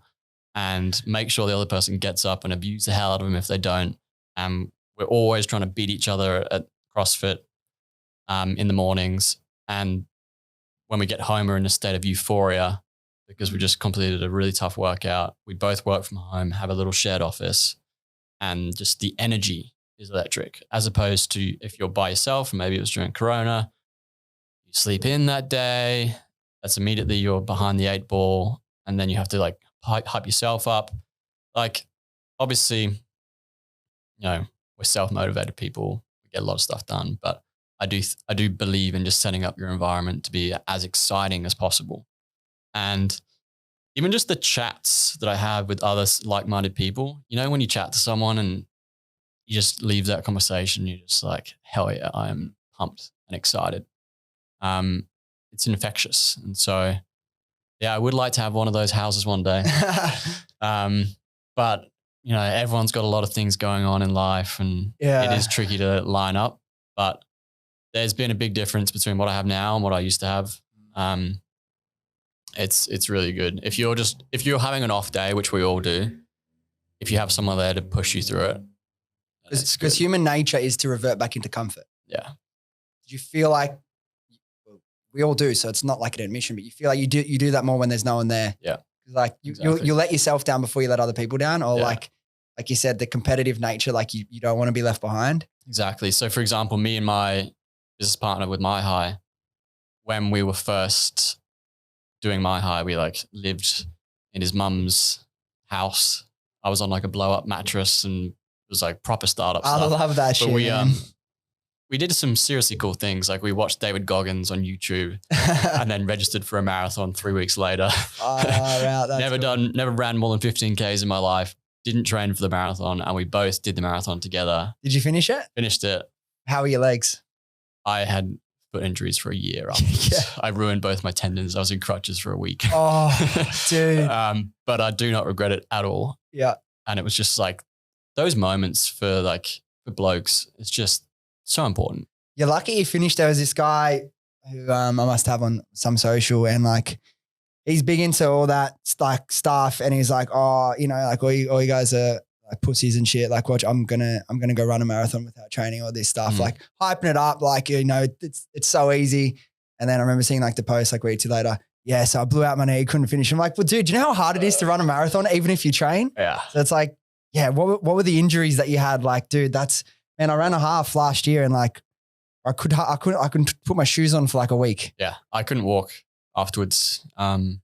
and make sure the other person gets up and abuse the hell out of them if they don't. We're always trying to beat each other at CrossFit in the mornings. And when we get home, we're in a state of euphoria because we just completed a really tough workout. We both work from home, have a little shared office, and just the energy is electric, as opposed to if you're by yourself, and maybe it was during Corona, you sleep in that day, that's immediately you're behind the 8 ball, and then you have to like hype yourself up. Like obviously, you know, we're self-motivated people, we get a lot of stuff done, but I do believe in just setting up your environment to be as exciting as possible. And even just the chats that I have with other like-minded people, you know, when you chat to someone and you just leave that conversation, you're just like, hell yeah, I am pumped and excited. It's infectious. And so, yeah, I would like to have one of those houses one day. But, you know, everyone's got a lot of things going on in life, and it is tricky to line up. But there's been a big difference between what I have now and what I used to have. It's really good. If you're having an off day, which we all do, if you have someone there to push you through it. Because human nature is to revert back into comfort. Yeah. Do you feel like, we all do, so it's not like an admission, but you feel like you do that more when there's no one there? Yeah. Like you let yourself down before you let other people down, or like you said, the competitive nature, like you don't want to be left behind. Exactly. So for example, me and my business partner with MiHigh, when we were first doing MiHigh, we like lived in his mum's house. I was on like a blow up mattress, and it was like proper startup stuff. I love that shit. But we did some seriously cool things. Like we watched David Goggins on YouTube and then registered for a marathon 3 weeks later. Never ran more than 15 Ks in my life. Didn't train for the marathon, and we both did the marathon together. Did you finish it? Finished it. How were your legs? I had foot injuries for a year afterwards. I ruined both my tendons. I was in crutches for a week. Oh, dude. But I do not regret it at all. Yeah. And it was just like those moments for blokes, it's just so important. You're lucky you finished. There was this guy who I must have on some social, and like he's big into all that like stuff, and he's like, oh, you know, like all you guys are like pussies and shit. Like, watch, I'm gonna go run a marathon without training, all this stuff, like hyping it up, like, you know, it's so easy. And then I remember seeing like the post like a week or two later. Yeah, so I blew out my knee, couldn't finish. I'm like, well, dude, do you know how hard it is to run a marathon, even if you train? Yeah. So it's like, yeah, what were the injuries that you had? Like, dude, man, I ran a half last year, and like I couldn't put my shoes on for like a week. Yeah, I couldn't walk afterwards, and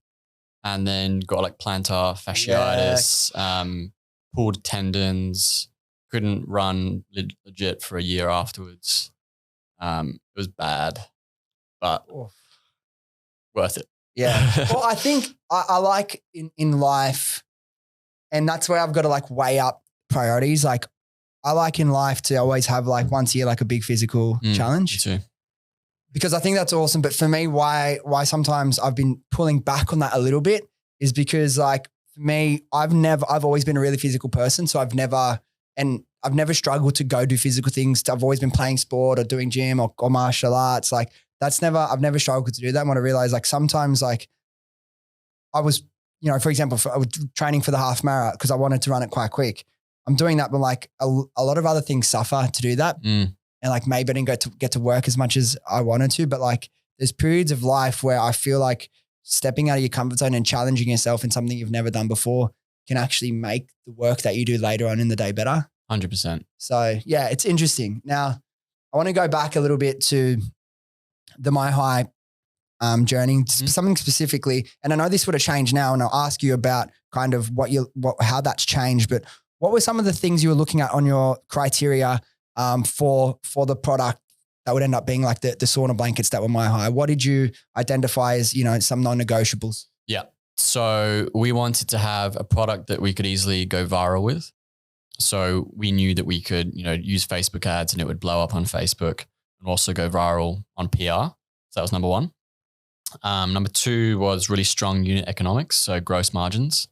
then got like plantar fasciitis, pulled tendons, couldn't run legit for a year afterwards. It was bad, but worth it. Yeah. Well, I think I like in life, and that's where I've got to like weigh up priorities. Like I like in life to always have like once a year, like a big physical challenge. Me too. Because I think that's awesome. But for me, why sometimes I've been pulling back on that a little bit is because like for me, I've always been a really physical person. So I've never struggled to go do physical things. I've always been playing sport or doing gym or martial arts. Like I've never struggled to do that. And what I realized, like sometimes like I was, you know, for example, I was training for the half marathon because I wanted to run it quite quick. I'm doing that, but like a lot of other things suffer to do that. And like maybe I didn't get to work as much as I wanted to, but like there's periods of life where I feel like stepping out of your comfort zone and challenging yourself in something you've never done before can actually make the work that you do later on in the day better. 100%. So yeah, it's interesting. Now I want to go back a little bit to the MiHigh journey, something specifically. And I know this would have changed now, and I'll ask you about kind of how that's changed, but what were some of the things you were looking at on your criteria for the product that would end up being like the sauna blankets that were MiHigh? What did you identify as, some non-negotiables? Yeah. So we wanted to have a product that we could easily go viral with. So we knew that we could, use Facebook ads and it would blow up on Facebook and also go viral on PR. So that was number one. Number two was really strong unit economics. So gross margins.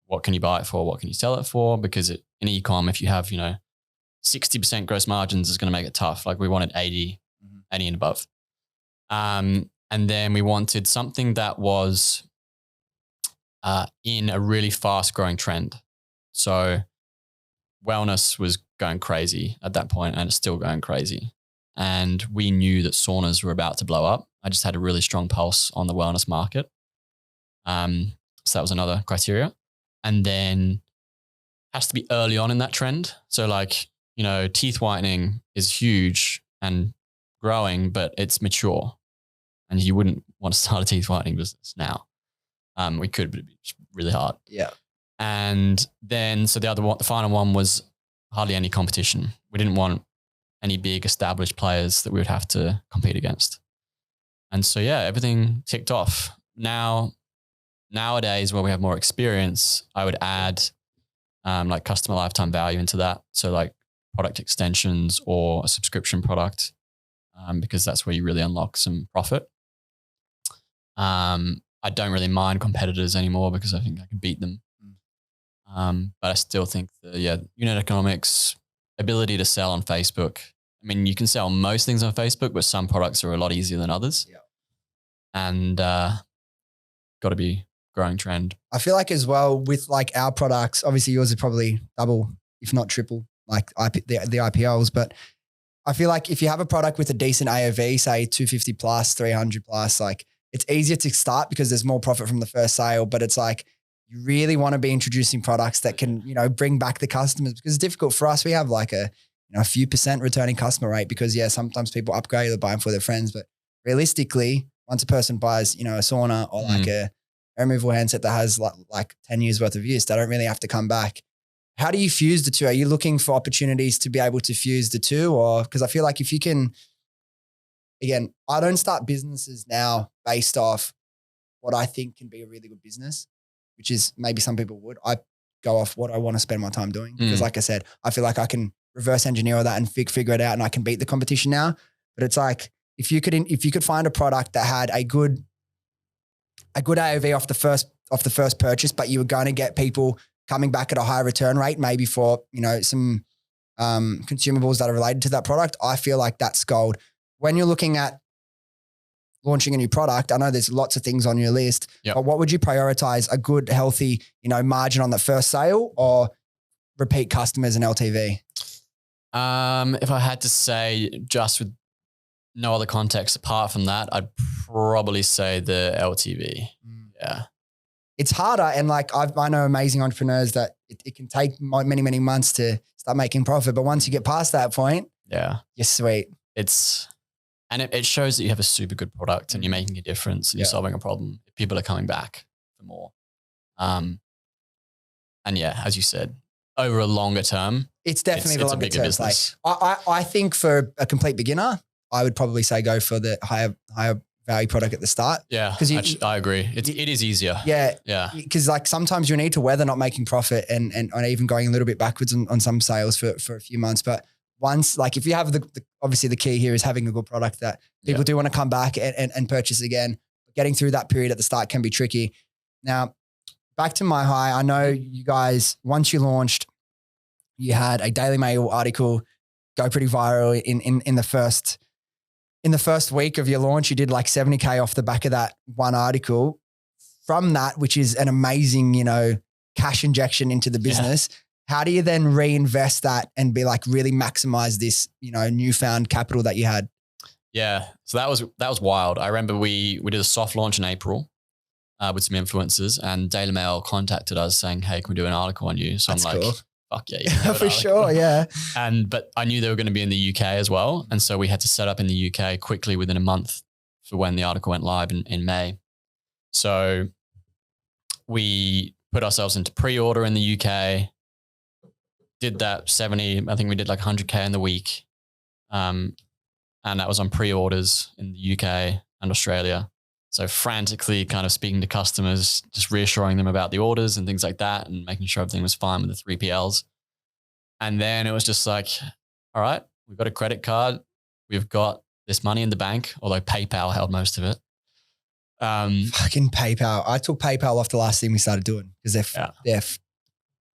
What can you buy it for? What can you sell it for? Because in ecom, if you have, 60% gross margins is going to make it tough. Like we wanted 80 and above. And then we wanted something that was in a really fast growing trend. So wellness was going crazy at that point and it's still going crazy. And we knew that saunas were about to blow up. I just had a really strong pulse on the wellness market. So that was another criteria. And then has to be early on in that trend. So like, teeth whitening is huge and growing, but it's mature. And you wouldn't want to start a teeth whitening business now. We could, but it'd be just really hard. Yeah. And then, so the final one was hardly any competition. We didn't want any big established players that we would have to compete against. And so, yeah, everything ticked off. Nowadays, where we have more experience, I would add like customer lifetime value into that. So like product extensions or a subscription product, because that's where you really unlock some profit. I don't really mind competitors anymore because I think I can beat them. But I still think unit economics, ability to sell on Facebook. I mean, you can sell most things on Facebook, but some products are a lot easier than others. Yeah. And got to be growing trend. I feel like as well with like our products, obviously yours is probably double, if not triple, like the IPLs. But I feel like if you have a product with a decent AOV, say 250 plus, 300 plus, like it's easier to start because there's more profit from the first sale. But it's like you really want to be introducing products that can, bring back the customers, because it's difficult for us. We have like a few percent returning customer rate because sometimes people upgrade or buy them for their friends. But realistically, once a person buys, a sauna or like a removal handset that has like 10 years worth of use, they don't really have to come back. How do you fuse the two? Are you looking for opportunities to be able to fuse the two? Or because I feel like if you can, again, I don't start businesses now based off what I think can be a really good business, which is maybe some people would. I go off what I want to spend my time doing. Because like I said, I feel like I can reverse engineer all that and figure it out and I can beat the competition now. But it's like, if you could find a product that had a good AOV off the first purchase, but you were going to get people coming back at a higher return rate, maybe for, some consumables that are related to that product, I feel like that's gold. When you're looking at launching a new product, I know there's lots of things on your list, but what would you prioritize? A good, healthy, margin on the first sale or repeat customers and LTV? If I had to say just with no other context apart from that, I'd probably say the LTV. Yeah. It's harder. And like, I know amazing entrepreneurs that it can take many, many months to start making profit. But once you get past that point, you're sweet. And it shows that you have a super good product and you're making a difference and you're solving a problem. People are coming back for more. And as you said, over a longer term, it's definitely the longer bigger term business. I think for a complete beginner, I would probably say go for the higher value product at the start. Yeah, I agree. It is easier. Yeah. Because like sometimes you need to weather not making profit and even going a little bit backwards on some sales for a few months. But once, like if you have obviously the key here is having a good product that people do want to come back and purchase again. Getting through that period at the start can be tricky. Now, back to MiHigh, I know you guys, once you launched, you had a Daily Mail article go pretty viral in the first week of your launch. You did like 70K off the back of that one article. From that, which is an amazing, cash injection into the business. How do you then reinvest that and be like really maximize this, newfound capital that you had? Yeah. So that was wild. I remember we did a soft launch in April with some influencers, and Daily Mail contacted us saying, "Hey, can we do an article on you?" So That's I'm like, cool. "Fuck yeah, you can do an For article." sure, yeah. But I knew they were going to be in the UK as well, and so we had to set up in the UK quickly within a month for when the article went live in May. So we put ourselves into pre-order in the UK. Did that 70. I think we did like 100K in the week. And that was on pre-orders in the UK and Australia. So frantically kind of speaking to customers, just reassuring them about the orders and things like that and making sure everything was fine with the 3PLs. And then it was just like, all right, we've got a credit card. We've got this money in the bank, although PayPal held most of it. Fucking PayPal. I took PayPal off the last thing we started doing because they're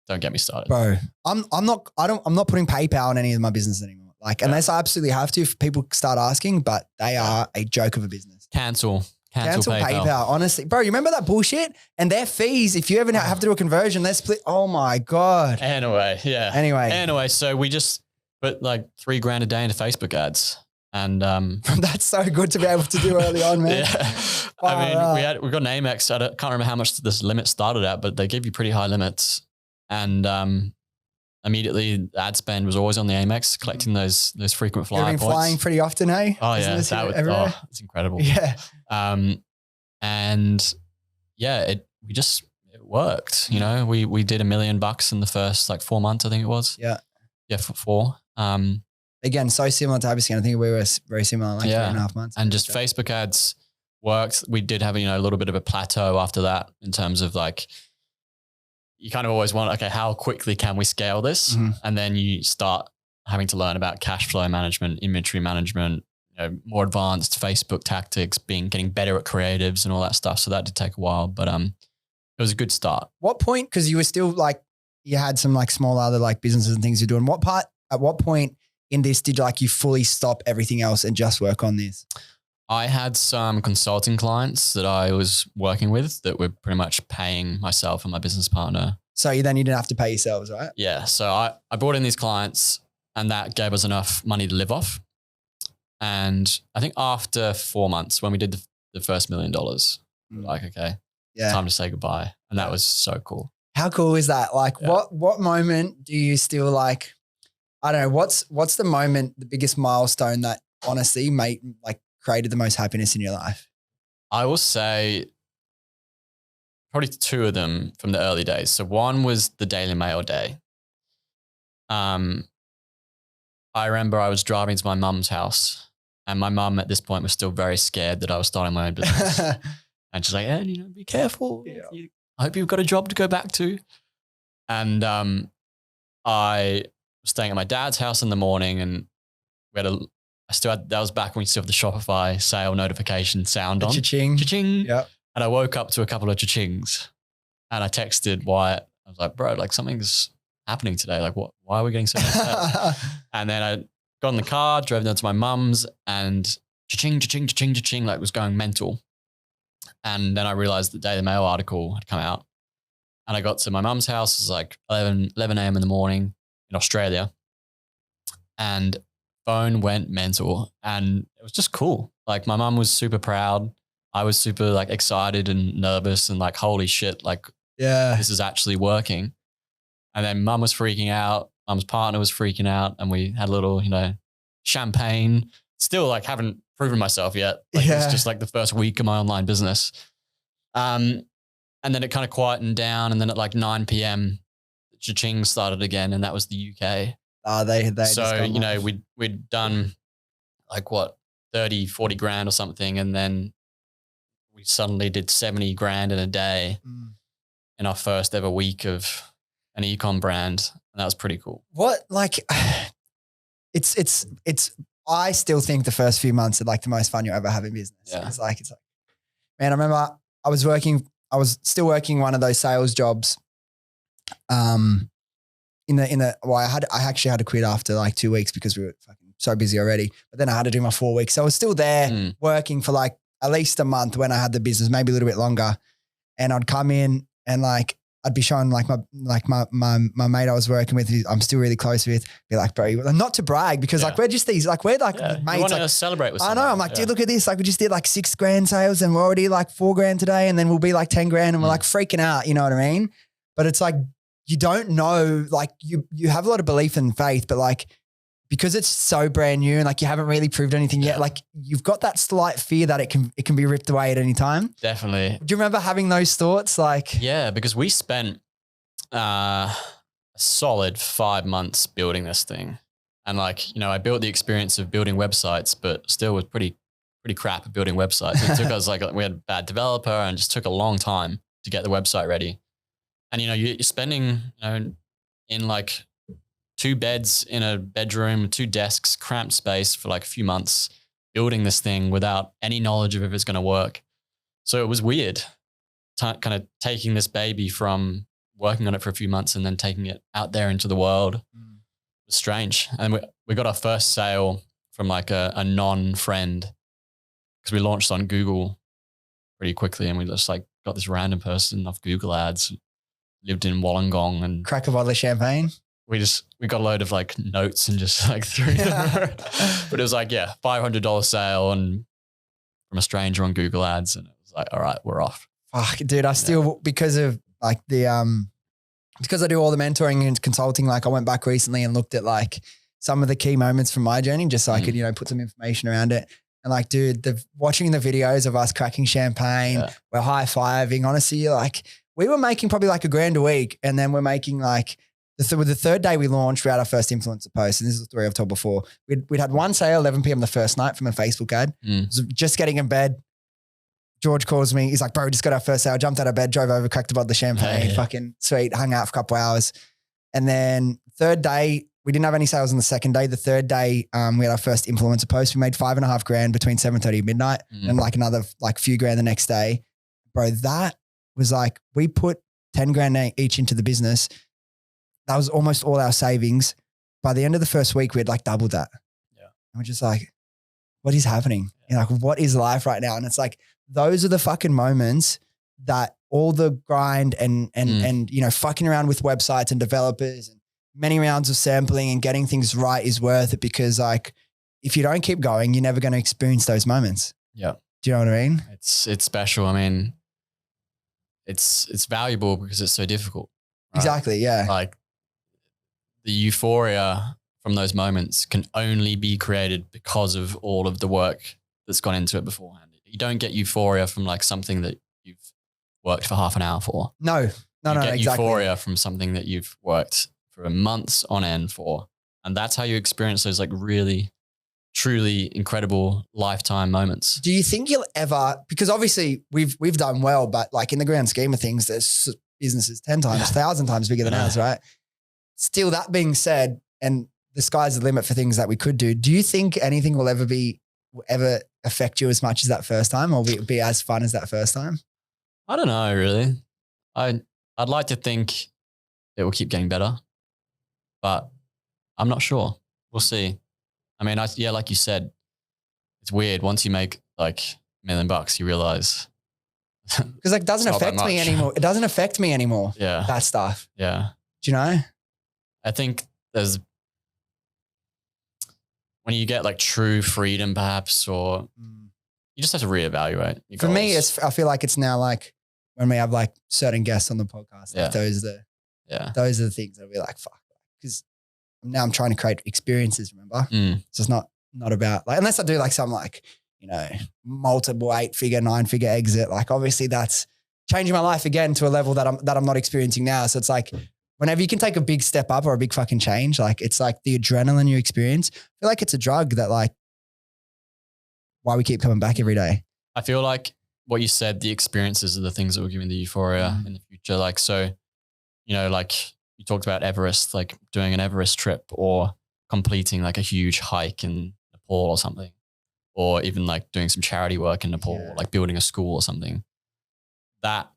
don't get me started. bro. I'm not putting PayPal in any of my business anymore. Like unless I absolutely have to, if people start asking, but they are a joke of a business. Cancel PayPal. Honestly, bro, you remember that bullshit? And their fees, if you ever have to do a conversion, they're split. Oh my God. Anyway, so we just put like $3,000 a day into Facebook ads. And that's so good to be able to do early on, man. Yeah. I mean, we got an Amex. I can't remember how much this limit started at, but they give you pretty high limits. And immediately the ad spend was always on the Amex, collecting those frequent flyer points. You've been flying pretty often, eh? Oh yeah, it's incredible. Yeah. And yeah, it worked. You know, we did $1 million in the first like 4 months, I think it was. Yeah. Yeah, for 4. Again, so similar to Hyperscan. I think we were very similar, like 3.5 months. And just Facebook ads worked. We did have, a little bit of a plateau after that in terms of like, you kind of always want, okay, how quickly can we scale this? Mm-hmm. And then you start having to learn about cash flow management, inventory management, more advanced Facebook tactics, getting better at creatives and all that stuff. So that did take a while, but it was a good start. What point, because you were still like, you had some like small other like businesses and things you're doing. At what point in this did you fully stop everything else and just work on this? I had some consulting clients that I was working with that were pretty much paying myself and my business partner. So you didn't have to pay yourselves, right? Yeah. So I brought in these clients and that gave us enough money to live off. And I think after 4 months, when we did the first $1 million, like, okay, time to say goodbye. And that was so cool. How cool is that? Like what moment do you still like, I don't know, what's the moment, the biggest milestone that honestly created the most happiness in your life? I will say probably 2 of them from the early days. So one was the Daily Mail day. I remember I was driving to my mum's house and my mum at this point was still very scared that I was starting my own business. And she's like, Ed, be careful. Yeah. I hope you've got a job to go back to. And I was staying at my dad's house in the morning and that was back when we still have the Shopify sale notification sound on. Cha-ching. Cha-ching. Yeah. And I woke up to a couple of cha-chings and I texted Wyatt. I was like, bro, like something's happening today. Like why are we getting so upset? And then I got in the car, drove down to my mum's and cha-ching, cha-ching, cha-ching, cha-ching, like was going mental. And then I realized the Daily Mail article had come out and I got to my mum's house. It was like 11 a.m. in the morning in Australia and phone went mental and it was just cool. Like my mum was super proud. I was super like excited and nervous and like, holy shit, like this is actually working. And then mum was freaking out. Mum's partner was freaking out and we had a little, champagne. Still like haven't proven myself yet. Like it's just like the first week of my online business. And then it kind of quietened down and then at like 9 p.m. cha-ching started again and that was the UK. So, we'd done like 30, 40 grand or something. And then we suddenly did 70 grand in a day in our first ever week of an ecom brand. And that was pretty cool. I still think the first few months are like the most fun you ever have in business. Yeah. It's like, man, I remember I was still working one of those sales jobs. I actually had to quit after like 2 weeks because we were fucking so busy already. But then I had to do my 4 weeks. So I was still there working for like at least a month when I had the business, maybe a little bit longer. And I'd come in and like I'd be showing like my mate I was working with, who I'm still really close with, be like, bro, not to brag because like we're just these, like we're like mates. You want to like, celebrate with I someone. know. I'm like, dude, look at this. Like we just did like $6,000 sales and we're already like $4,000 today, and then we'll be like $10,000 and we're like freaking out. You know what I mean? But it's like, you don't know, like you have a lot of belief and faith, but like, because it's so brand new and like you haven't really proved anything yet, like you've got that slight fear that it can be ripped away at any time. Definitely. Do you remember having those thoughts? Like, yeah, because we spent a solid 5 months building this thing. And like, you know, I built the experience of building websites, but still was pretty crap at building websites. It took us like, we had a bad developer and just took a long time to get the website ready. And, you know, you're spending, you know, in like 2 beds in a bedroom, 2 desks, cramped space for like a few months, building this thing without any knowledge of if it's going to work. So it was weird kind of taking this baby from working on it for a few months and then taking it out there into the world. It was strange. And we got our first sale from like a non-friend because we launched on Google pretty quickly, and we just like got this random person off Google ads, lived in Wollongong, and crack a bottle of champagne. We got a load of like notes and just like threw them. But it was like, $500 sale and from a stranger on Google ads. And it was like, all right, we're off. Fuck, dude, I still, because of like because I do all the mentoring and consulting, like I went back recently and looked at like some of the key moments from my journey, just so I could, you know, put some information around it. And like, dude, watching the videos of us cracking champagne, we're high-fiving, honestly, like we were making probably like $1,000 a week. And then we're making like, the third day we launched, we had our first influencer post. And this is a story I've told before. We'd had one sale, 11 p.m. the first night from a Facebook ad. So just getting in bed. George calls me. He's like, bro, we just got our first sale. Jumped out of bed, drove over, cracked a bottle of champagne, fucking sweet, hung out for a couple hours. And then third day, we didn't have any sales on the second day. The third day, we had our first influencer post. We made $5,500 between 7:30 and midnight, and like another like few grand the next day. Bro, that was like, we put 10 grand each into the business. That was almost all our savings. By the end of the first week, we had like doubled that. Yeah. And we're just like, what is happening? You know, like, what is life right now? And it's like, those are the fucking moments that all the grind and you know, fucking around with websites and developers and many rounds of sampling and getting things right is worth it, because like, if you don't keep going, you're never going to experience those moments. Yeah. Do you know what I mean? It's special. I mean, it's valuable because it's so difficult. Right? Exactly. Yeah. Like, the euphoria from those moments can only be created because of all of the work that's gone into it beforehand. You don't get euphoria from like something that you've worked for half an hour for. No, you get exactly. Euphoria from something that you've worked for months on end for. And that's how you experience those like really, truly incredible lifetime moments. Do you think you'll ever, because obviously we've done well, but like in the grand scheme of things, there's businesses 10 times, 1,000 times bigger than ours, right? Still, that being said, and the sky's the limit for things that we could do. Do you think anything will ever affect you as much as that first time, or be as fun as that first time? I don't know, really. I'd like to think it will keep getting better, but I'm not sure. We'll see. I mean, like you said, it's weird. Once you make like $1 million, you realize. Because like, it doesn't affect me anymore. It doesn't affect me anymore. Yeah. That stuff. Yeah. Do you know? I think when you get like true freedom perhaps, or you just have to reevaluate your For me, goals. I feel like it's now like when we have like certain guests on the podcast, like those are the things I'll be like, fuck. Because now I'm trying to create experiences, remember? So it's not about like, unless I do like some like, you know, multiple 8-figure, 9-figure exit, like obviously that's changing my life again to a level that I'm not experiencing now. So it's like, whenever you can take a big step up or a big fucking change, like it's like the adrenaline you experience. I feel like it's a drug that like, why we keep coming back every day. I feel like what you said, the experiences are the things that will give me the euphoria in the future. Like, so, you know, like you talked about Everest, like doing an Everest trip or completing like a huge hike in Nepal or something, or even like doing some charity work in Nepal, like building a school or something. That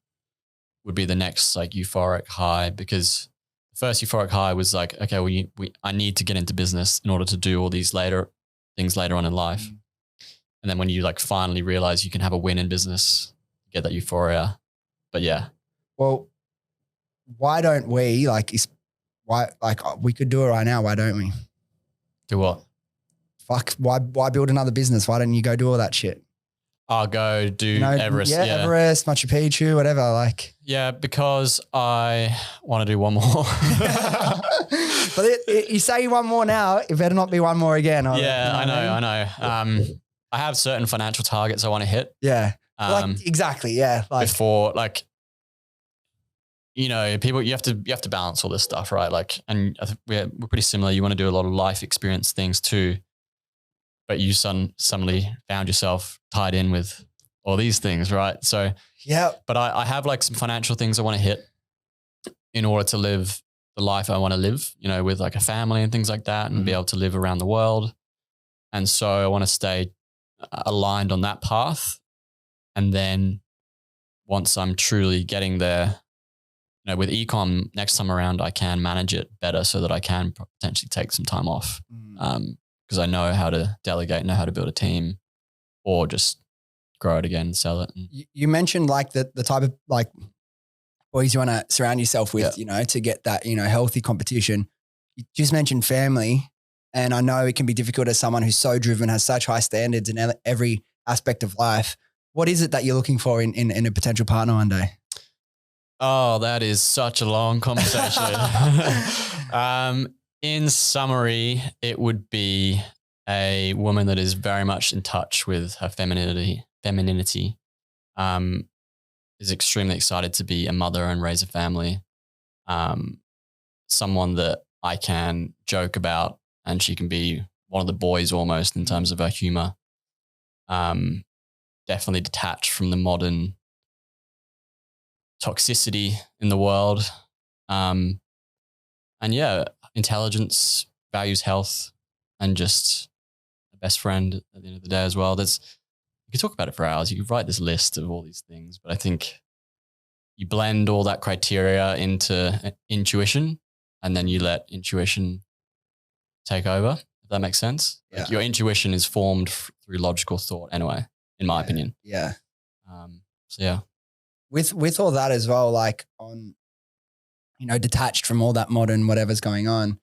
would be the next like euphoric high, because the first euphoric high was like, okay, I need to get into business in order to do all these things later on in life. And then when you like finally realize you can have a win in business, you get that euphoria. But yeah. Well, why don't we we could do it right now. Why don't we? Do what? Fuck, why build another business? Why don't you go do all that shit? I'll go do Everest. Yeah, Everest, Machu Picchu, whatever. Like, yeah, because I want to do one more. But you say one more now, it better not be one more again. Yeah, I know. I have certain financial targets I want to hit. Yeah, exactly. Yeah, before people, you have to balance all this stuff, right? Like, and I think we're pretty similar. You want to do a lot of life experience things too, but you suddenly found yourself tied in with all these things, right? So yeah. But I have like some financial things I want to hit in order to live the life I want to live, with like a family and things like that, and be able to live around the world. And so I want to stay aligned on that path. And then once I'm truly getting there, with ecom next time around, I can manage it better so that I can potentially take some time off. Because I know how to delegate, know how to build a team, or just grow it again, sell it. You mentioned like the type of like boys you want to surround yourself with, to get that, healthy competition. You just mentioned family. And I know it can be difficult as someone who's so driven, has such high standards in every aspect of life. What is it that you're looking for in a potential partner one day? Oh, that is such a long conversation. In summary, it would be a woman that is very much in touch with her femininity, is extremely excited to be a mother and raise a family. Someone that I can joke about, and she can be one of the boys almost in terms of her humor. Definitely detached from the modern toxicity in the world. And yeah, intelligence, values health, and just a best friend at the end of the day as well. You could talk about it for hours. You could write this list of all these things, but I think you blend all that criteria into intuition, and then you let intuition take over, if that makes sense. Yeah. Like your intuition is formed through logical thought anyway, in my opinion. Yeah. So yeah. With all that as well, like on, detached from all that modern whatever's going on,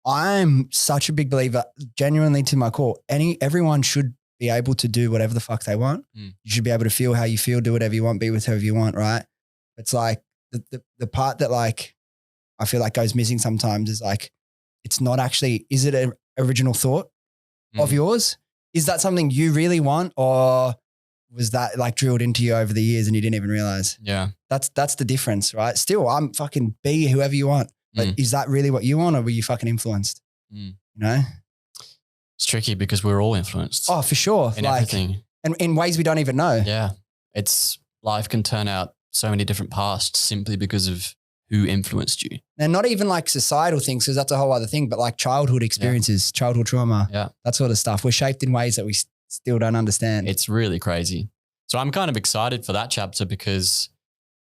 I'm such a big believer, genuinely to my core, everyone should be able to do whatever the fuck they want. You should be able to feel how you feel, do whatever you want, be with whoever you want, right? It's like the part that like I feel like goes missing sometimes is like, it's not actually, is it an original thought of yours? Is that something you really want, or was that like drilled into you over the years and you didn't even realize? Yeah. That's the difference, right? Still, I'm fucking be whoever you want. But is that really what you want, or were you fucking influenced? It's tricky because we're all influenced. Oh, for sure. In everything. And in ways we don't even know. Yeah. Life can turn out so many different paths simply because of who influenced you. And not even like societal things, because that's a whole other thing, but like childhood experiences, childhood trauma, that sort of stuff. We're shaped in ways that we still don't understand. It's really crazy. So I'm kind of excited for that chapter because,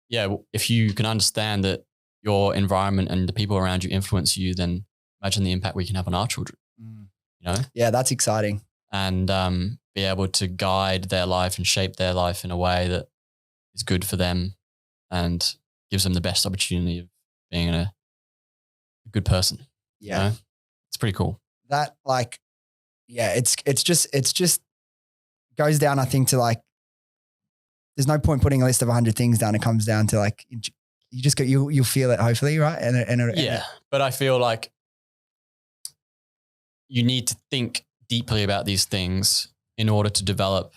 if you can understand that your environment and the people around you influence you, then imagine the impact we can have on our children, Yeah, that's exciting. And be able to guide their life and shape their life in a way that is good for them and gives them the best opportunity of being a good person. Yeah. It's pretty cool. That like, it's just goes down, I think, to like, there's no point putting a list of 100 things down. It comes down to like, you just you'll feel it hopefully, right? But I feel like you need to think deeply about these things in order to develop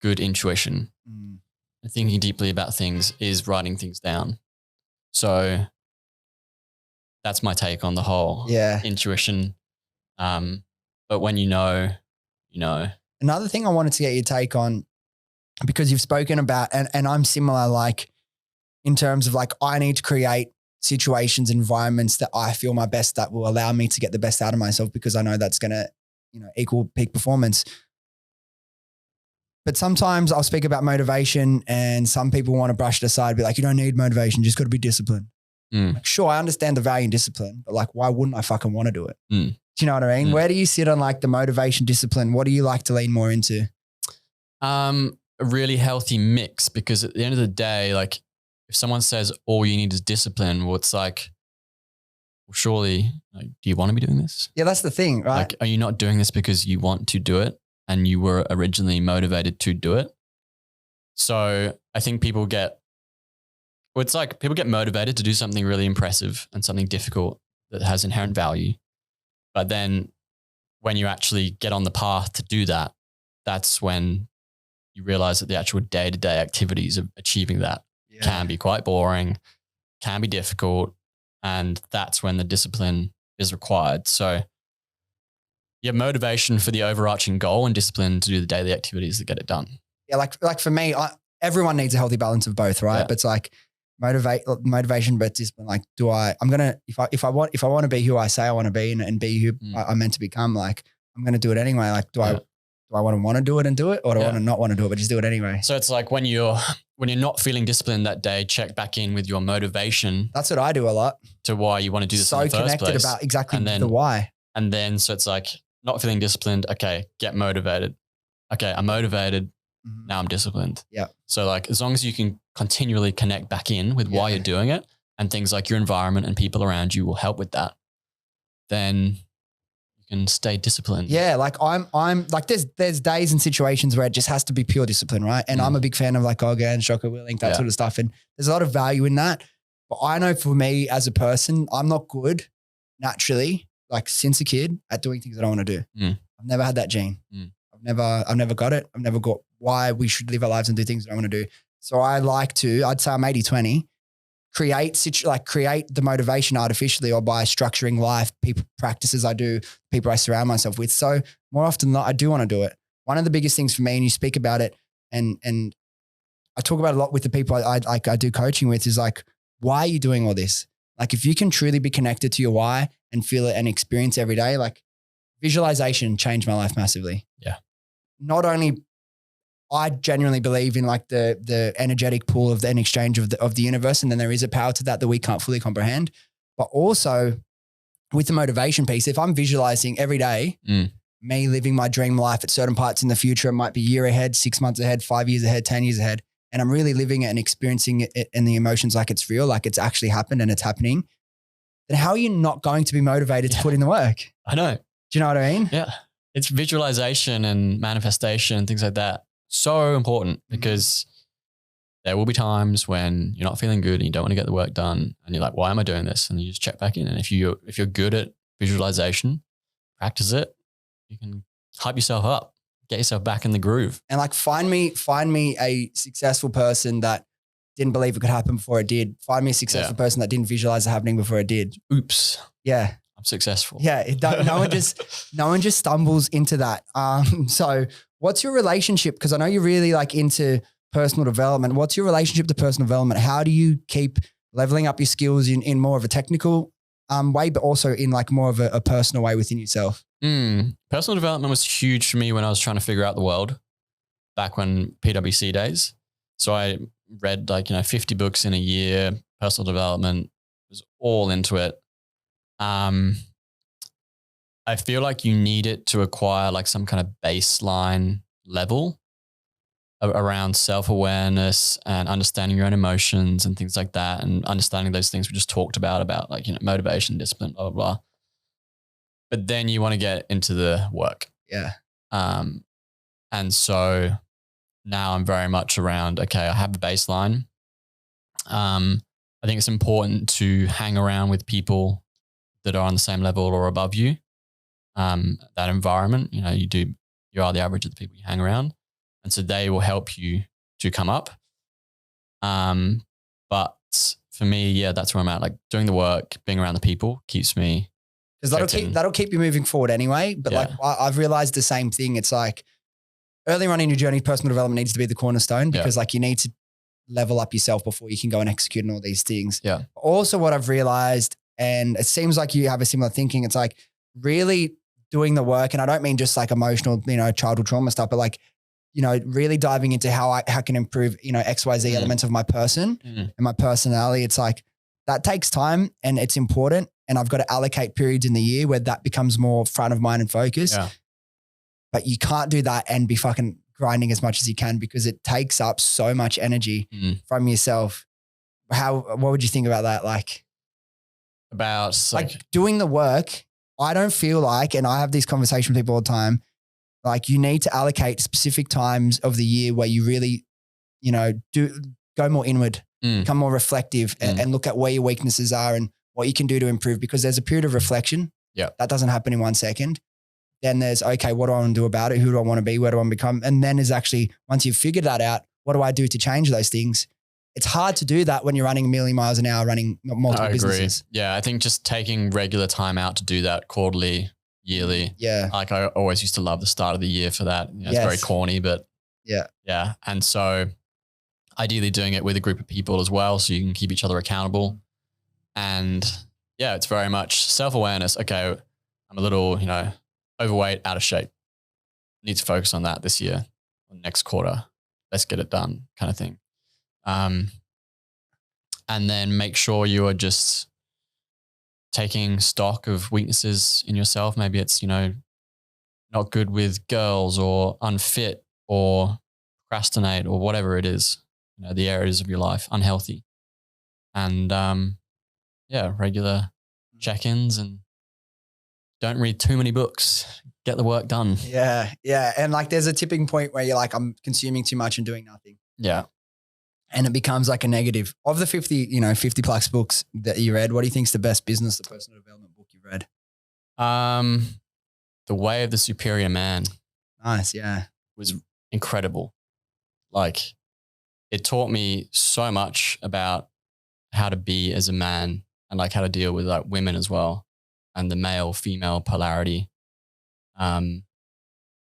good intuition. And thinking deeply about things is writing things down. So that's my take on the whole intuition. But when you know. Another thing I wanted to get your take on, because you've spoken about, and I'm similar, like in terms of like, I need to create situations, environments that I feel my best, that will allow me to get the best out of myself, because I know that's going to, equal peak performance. But sometimes I'll speak about motivation, and some people want to brush it aside, be like, you don't need motivation, just got to be disciplined. Like, sure, I understand the value in discipline, but like, why wouldn't I fucking want to do it? Do you know what I mean? Where do you sit on like the motivation, discipline? What do you like to lean more into? A really healthy mix, because at the end of the day, like if someone says all you need is discipline, well, it's like, well, surely, like, do you want to be doing this? Yeah, that's the thing, right? Like, are you not doing this because you want to do it and you were originally motivated to do it? So I think people get motivated to do something really impressive and something difficult that has inherent value. But then when you actually get on the path to do that, that's when you realize that the actual day-to-day activities of achieving that can be quite boring, can be difficult. And that's when the discipline is required. So you have motivation for the overarching goal and discipline to do the daily activities that get it done. Yeah. Like for me, everyone needs a healthy balance of both, right? Yeah. But it's like motivation, but discipline. Like, if I want to be who I say I want to be and be who I'm meant to become, like I'm going to do it anyway. Like, do I want to do it and do it, or do I want to not want to do it, but just do it anyway? So it's like when you're not feeling disciplined that day, check back in with your motivation. That's what I do a lot. To why you want to do this in the first place. So connected about exactly the why. And then, so it's like not feeling disciplined. Okay, get motivated. Okay, I'm motivated. Now I'm disciplined. Yeah. So like, as long as you can continually connect back in with why you're doing it, and things like your environment and people around you will help with that, then you can stay disciplined. Yeah. Like I'm like, there's days and situations where it just has to be pure discipline, right? And I'm a big fan of like Olga and Shoko Willink, that sort of stuff. And there's a lot of value in that. But I know for me as a person, I'm not good naturally, like since a kid, at doing things that I want to do. I've never had that gene. I've never got it. I've never got why we should live our lives and do things that I want to do. So I'd say I'm 80-20, create the motivation artificially or by structuring life, people, practices I do, people I surround myself with. So more often than not, I do want to do it. One of the biggest things for me, and you speak about it and I talk about it a lot with the people I do coaching with, is like, why are you doing all this? Like, if you can truly be connected to your why and feel it and experience every day, like visualization changed my life massively. Yeah. Not only I genuinely believe in like the energetic pool of an exchange of the universe. And then there is a power to that we can't fully comprehend, but also with the motivation piece, if I'm visualizing every day, me living my dream life at certain parts in the future, it might be a year ahead, 6 months ahead, 5 years ahead, 10 years ahead. And I'm really living it and experiencing it and the emotions like it's real, like it's actually happened and it's happening. Then how are you not going to be motivated to put in the work? I know. Do you know what I mean? Yeah. It's visualization and manifestation and things like that. So important, because there will be times when you're not feeling good and you don't want to get the work done and you're like, why am I doing this? And you just check back in. And if you're good at visualization, practice it, you can hype yourself up, get yourself back in the groove. And like find me a successful person that didn't believe it could happen before it did. Find me a successful person that didn't visualize it happening before it did. Oops. Yeah. I'm successful. Yeah. No one just stumbles into that. So what's your relationship? Because I know you're really like into personal development. What's your relationship to personal development? How do you keep leveling up your skills in more of a technical way, but also in like more of a personal way within yourself? Personal development was huge for me when I was trying to figure out the world back when PwC days. So I read 50 books in a year, personal development, was all into it. I feel like you need it to acquire like some kind of baseline level around self-awareness and understanding your own emotions and things like that, and understanding those things we just talked about like, motivation, discipline, blah, blah, blah. But then you want to get into the work. Yeah. And so now I'm very much around, okay, I have a baseline. I think it's important to hang around with people that are on the same level or above you. That environment, you are the average of the people you hang around. And so they will help you to come up. But for me, that's where I'm at. Like doing the work, being around the people keeps me. Because that'll keep you moving forward anyway. But like I've realized the same thing. It's like early on in your journey, personal development needs to be the cornerstone, because like you need to level up yourself before you can go and execute on all these things. Yeah. Also what I've realized, and it seems like you have a similar thinking, it's like really doing the work. And I don't mean just like emotional, childhood trauma stuff, but like, really diving into how I can improve, XYZ elements of my person and my personality. It's like that takes time and it's important. And I've got to allocate periods in the year where that becomes more front of mind and focus. Yeah. But you can't do that and be fucking grinding as much as you can, because it takes up so much energy from yourself what would you think about that? Like doing the work. I don't feel like, and I have these conversations with people all the time, like you need to allocate specific times of the year where you really, go more inward, become more reflective and look at where your weaknesses are and what you can do to improve, because there's a period of reflection. Yeah. That doesn't happen in 1 second. Then there's, okay, what do I want to do about it? Who do I want to be? Where do I want to become? And then is actually, once you've figured that out, what do I do to change those things? It's hard to do that when you're running a million miles an hour, running multiple businesses. Yeah. I think just taking regular time out to do that quarterly, yearly. Yeah. Like I always used to love the start of the year for that. It's very corny, but yeah. And so ideally doing it with a group of people as well, so you can keep each other accountable. And yeah, it's very much self-awareness. Okay, I'm a little, overweight, out of shape. Need to focus on that this year or next quarter. Let's get it done, kind of thing. And then make sure you are just taking stock of weaknesses in yourself. Maybe it's, not good with girls or unfit or procrastinate or whatever it is, the areas of your life, unhealthy. And regular check-ins, and don't read too many books. Get the work done. Yeah. Yeah. And like there's a tipping point where you're like, I'm consuming too much and doing nothing. Yeah. And it becomes like a negative. Of the 50 plus books that you read, what do you think is the best business or personal development book you've read? The Way of the Superior Man. Nice. Yeah. Was incredible. Like it taught me so much about how to be as a man and like how to deal with like women as well, and the male female polarity. It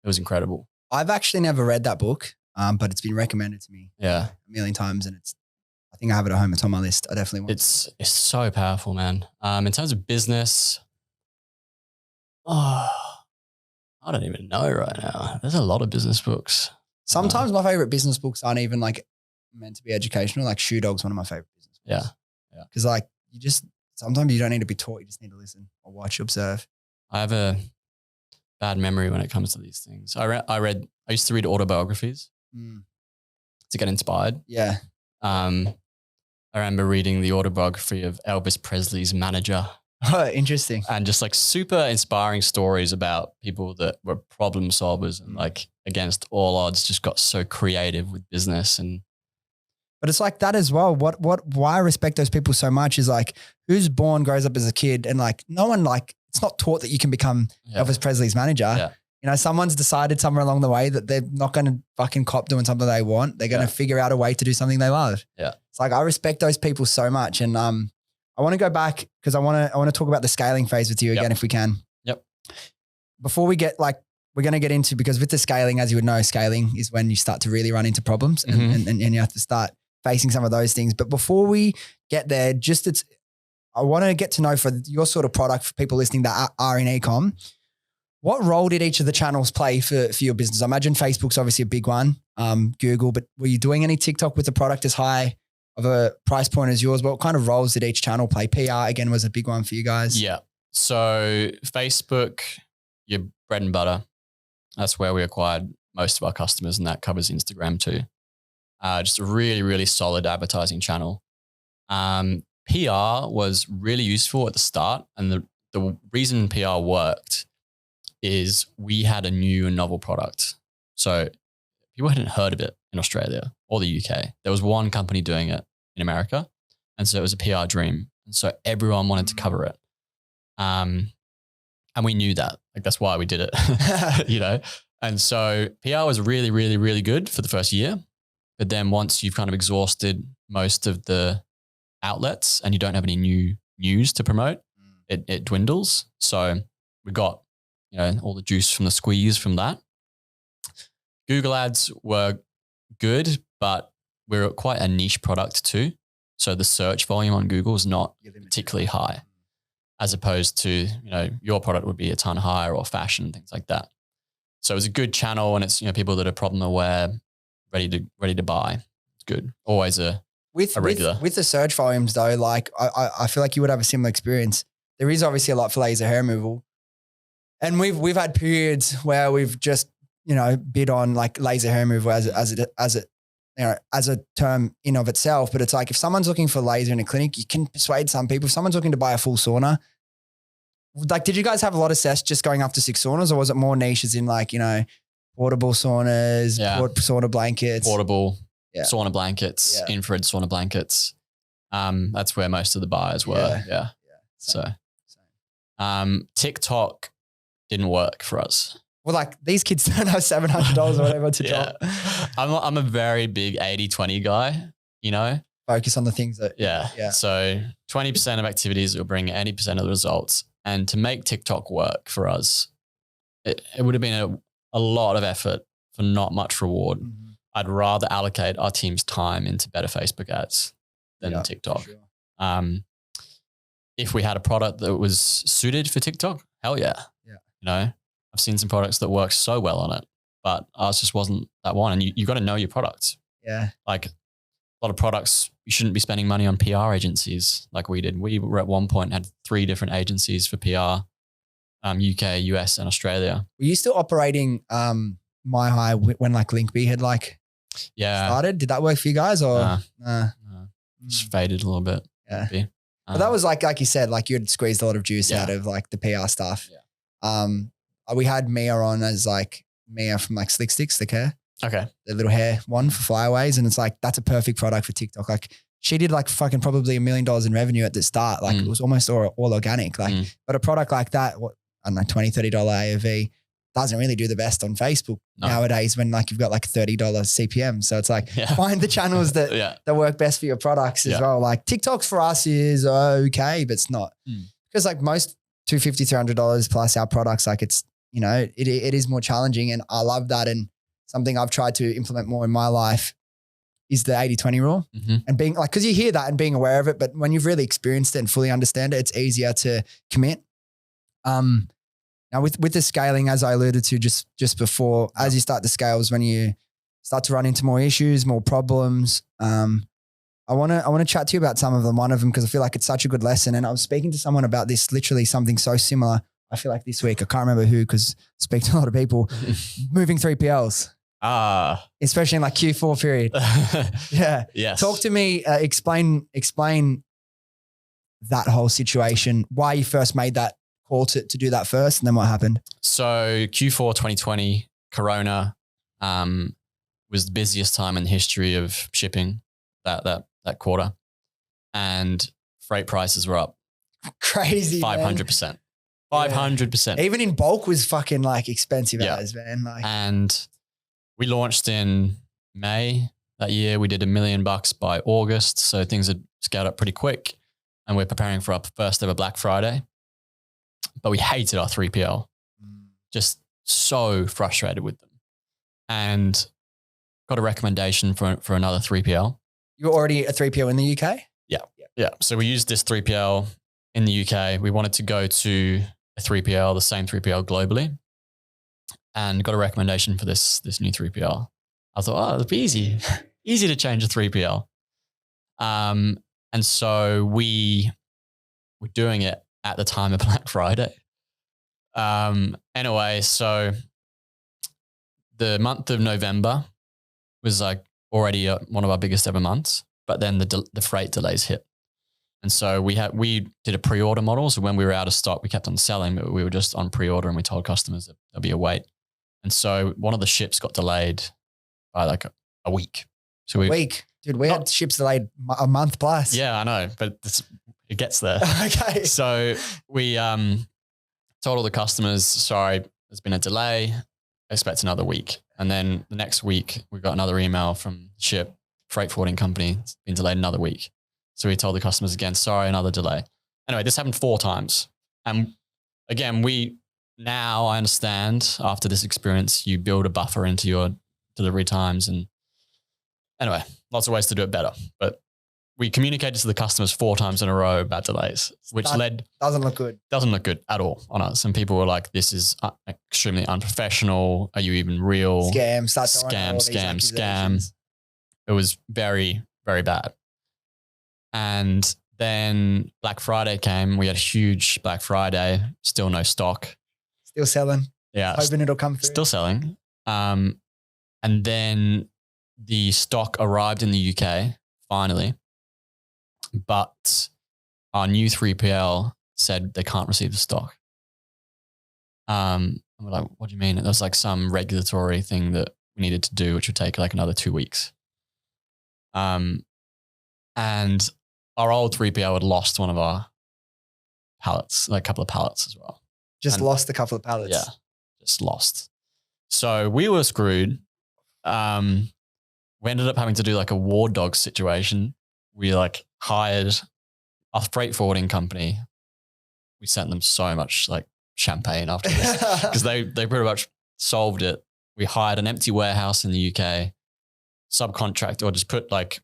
was incredible. I've actually never read that book, but it's been recommended to me a million times, and I think I have it at home. It's on my list. I definitely want it. It's so powerful, man. In terms of business, I don't even know right now. There's a lot of business books. Sometimes my favorite business books aren't even like meant to be educational. Like Shoe Dog's one of my favorite business books. Yeah. Because like sometimes you don't need to be taught. You just need to listen or watch, observe. I have a bad memory when it comes to these things. I used to read autobiographies to get inspired. Yeah. I remember reading the autobiography of Elvis Presley's manager. Oh, interesting. And just like super inspiring stories about people that were problem solvers and like against all odds just got so creative with business. But it's like that as well. Why I respect those people so much is like who's born, grows up as a kid, and like no one like it's not taught that you can become Elvis Presley's manager. Yeah. Someone's decided somewhere along the way that they're not going to fucking cop doing something they want. They're going to figure out a way to do something they love. Yeah. It's like I respect those people so much, and I want to go back because I want to talk about the scaling phase with you again if we can. Yep. Before we get we're going to get into, because with the scaling, as you would know, scaling is when you start to really run into problems and you have to start facing some of those things. But before we get there, I want to get to know for your sort of product, for people listening that are in ecom, what role did each of the channels play for your business? I imagine Facebook's obviously a big one, Google, but were you doing any TikTok with the product as high of a price point as yours? What kind of roles did each channel play? PR again was a big one for you guys. Yeah. So Facebook, your bread and butter. That's where we acquired most of our customers, and that covers Instagram too. Just a really, really solid advertising channel. PR was really useful at the start. And the reason PR worked is we had a new and novel product. So people hadn't heard of it in Australia or the UK. There was one company doing it in America. And so it was a PR dream. And so everyone wanted to cover it. And we knew that. Like that's why we did it, And so PR was really, really, really good for the first year. But then once you've kind of exhausted most of the outlets and you don't have any new news to promote, it dwindles. So we got, all the juice from the squeeze from that. Google ads were good, but we're quite a niche product too. So the search volume on Google is not particularly high, as opposed to, your product would be a ton higher, or fashion, things like that. So it's a good channel, and it's, people that are problem aware, ready to buy. It's good. Always a regular. With the search volumes though, like I feel like you would have a similar experience. There is obviously a lot for laser hair removal. And we've had periods where we've just, bid on like laser hair removal as it as a term in of itself, but it's like if someone's looking for laser in a clinic, you can persuade some people. If someone's looking to buy a full sauna, like, did you guys have a lot of sets just going after 6 saunas, or was it more niches in like, portable saunas, sauna blankets? Portable sauna blankets, infrared sauna blankets. That's where most of the buyers were. Yeah. So, TikTok didn't work for us. Well, like these kids don't have $700 or whatever to drop. I'm a very big 80-20 guy, Focus on the things that. Yeah. So 20% of activities will bring 80% of the results. And to make TikTok work for us, it would have been a lot of effort for not much reward. Mm-hmm. I'd rather allocate our team's time into better Facebook ads than TikTok. Sure. If we had a product that was suited for TikTok, hell yeah. I've seen some products that work so well on it, but ours just wasn't that one. And you got to know your products. Yeah. Like a lot of products, you shouldn't be spending money on PR agencies like we did. We were at one point had 3 different agencies for PR, UK, US, and Australia. Were you still operating MiHigh when like Linkbee had started? Did that work for you guys or? No. Just faded a little bit. Yeah. But that was like you said, like you had squeezed a lot of juice out of like the PR stuff. Yeah. We had Mia on as like Mia from like Slick Sticks, the care. Okay. The little hair one for flyaways. And it's like, that's a perfect product for TikTok. Like she did like fucking probably $1 million in revenue at the start. Like it was almost all organic. Like, but a product like that, I don't know, $20, $30 AOV doesn't really do the best on Facebook nowadays when like you've got like $30 CPM. So it's like find the channels that work best for your products as well. Like TikTok for us is okay, but it's not because like most $250, $300 plus our products, like it's, it is more challenging, and I love that. And something I've tried to implement more in my life is the 80-20 rule and being like, cause you hear that and being aware of it, but when you've really experienced it and fully understand it, it's easier to commit. Now with the scaling, as I alluded to just before, as you start to scale is when you start to run into more issues, more problems. I want to chat to you about some of them. One of them, because I feel like it's such a good lesson. And I was speaking to someone about this, literally something so similar. I feel like this week, I can't remember who, because I speak to a lot of people, moving 3PLs. Especially in like Q4 period. Yeah. Yes. Talk to me, explain that whole situation, why you first made that call to do that first, and then what happened. So Q4 2020, Corona was the busiest time in the history of shipping that quarter, and freight prices were up crazy 500%. 500%. Even in bulk was fucking like expensive as, man. Like, and we launched in May that year. We did $1 million by August. So things had scaled up pretty quick, and we're preparing for our first ever Black Friday. But we hated our 3PL, just so frustrated with them, and got a recommendation for another 3PL. You were already a 3PL in the UK? Yeah. So we used this 3PL in the UK. We wanted to go to a 3PL, the same 3PL globally, and got a recommendation for this new 3PL. I thought, it'll be easy to change a 3PL. And so we were doing it at the time of Black Friday. Anyway, so the month of November was like already one of our biggest ever months, but then the freight delays hit. And so we did a pre-order model. So when we were out of stock, we kept on selling, but we were just on pre-order, and we told customers that there'll be a wait. And so one of the ships got delayed by like a week. So a week? Dude, we had ships delayed a month plus. Yeah, I know, but it gets there. Okay. So we told all the customers, sorry, there's been a delay. Expect another week. And then the next week, we got another email from the ship, freight forwarding company, it's been delayed another week. So we told the customers again, sorry, another delay. Anyway, this happened 4 times. And again, now I understand after this experience, you build a buffer into your delivery times. And anyway, lots of ways to do it better. But we communicated to the customers 4 times in a row about delays, which doesn't look good. Doesn't look good at all on us. And people were like, this is extremely unprofessional. Are you even real? Scam. It was very, very bad. And then Black Friday came. We had a huge Black Friday, still no stock. Still selling. Yeah. Hoping it'll come through. Still selling. And then the stock arrived in the UK finally, but our new 3PL said they can't receive the stock. And we're like, what do you mean? It was like some regulatory thing that we needed to do, which would take like another 2 weeks. And our old 3PL had lost one of our pallets, like a couple of pallets as well. Just lost a couple of pallets. Yeah, just lost. So we were screwed. We ended up having to do like a war dog situation. We like hired a freight forwarding company. We sent them so much like champagne after this because they pretty much solved it. We hired an empty warehouse in the UK, subcontract or just put like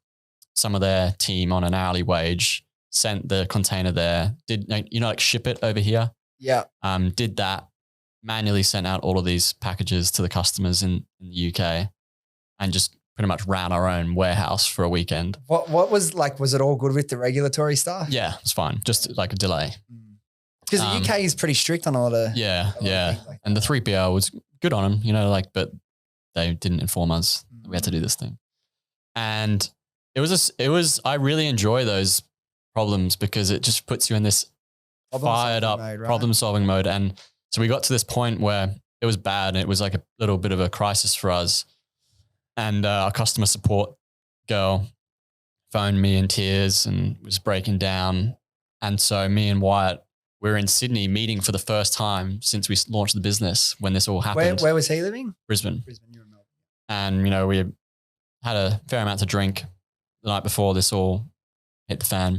some of their team on an hourly wage, sent the container there, like ship it over here. Yeah. Did that, manually sent out all of these packages to the customers in the UK and just pretty much ran our own warehouse for a weekend. What was like, was it all good with the regulatory stuff? Yeah, it's fine. Just like a delay. Because the UK is pretty strict on a lot of yeah. Like and the 3PL was good on them, but they didn't inform us that we had to do this thing. And I really enjoy those problems because it just puts you in this fired up problem solving mode. And so we got to this point where it was bad and it was like a little bit of a crisis for us. And our customer support girl phoned me in tears and was breaking down. And so me and Wyatt, we were in Sydney meeting for the first time since we launched the business when this all happened. Where was he living? Brisbane. You were in Melbourne. And, we had a fair amount to drink the night before this all hit the fan.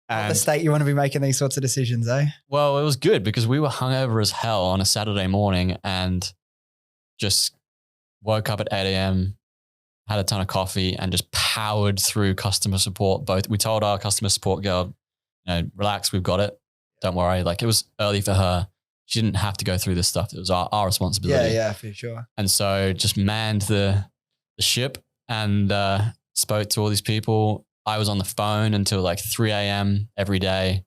And the state you want to be making these sorts of decisions, eh? Well, it was good because we were hungover as hell on a Saturday morning and just woke up at 8 a.m., had a ton of coffee and just powered through customer support. We told our customer support girl, relax, we've got it. Don't worry. Like it was early for her. She didn't have to go through this stuff. It was our responsibility. Yeah, for sure. And so just manned the ship and spoke to all these people. I was on the phone until like 3 a.m. every day,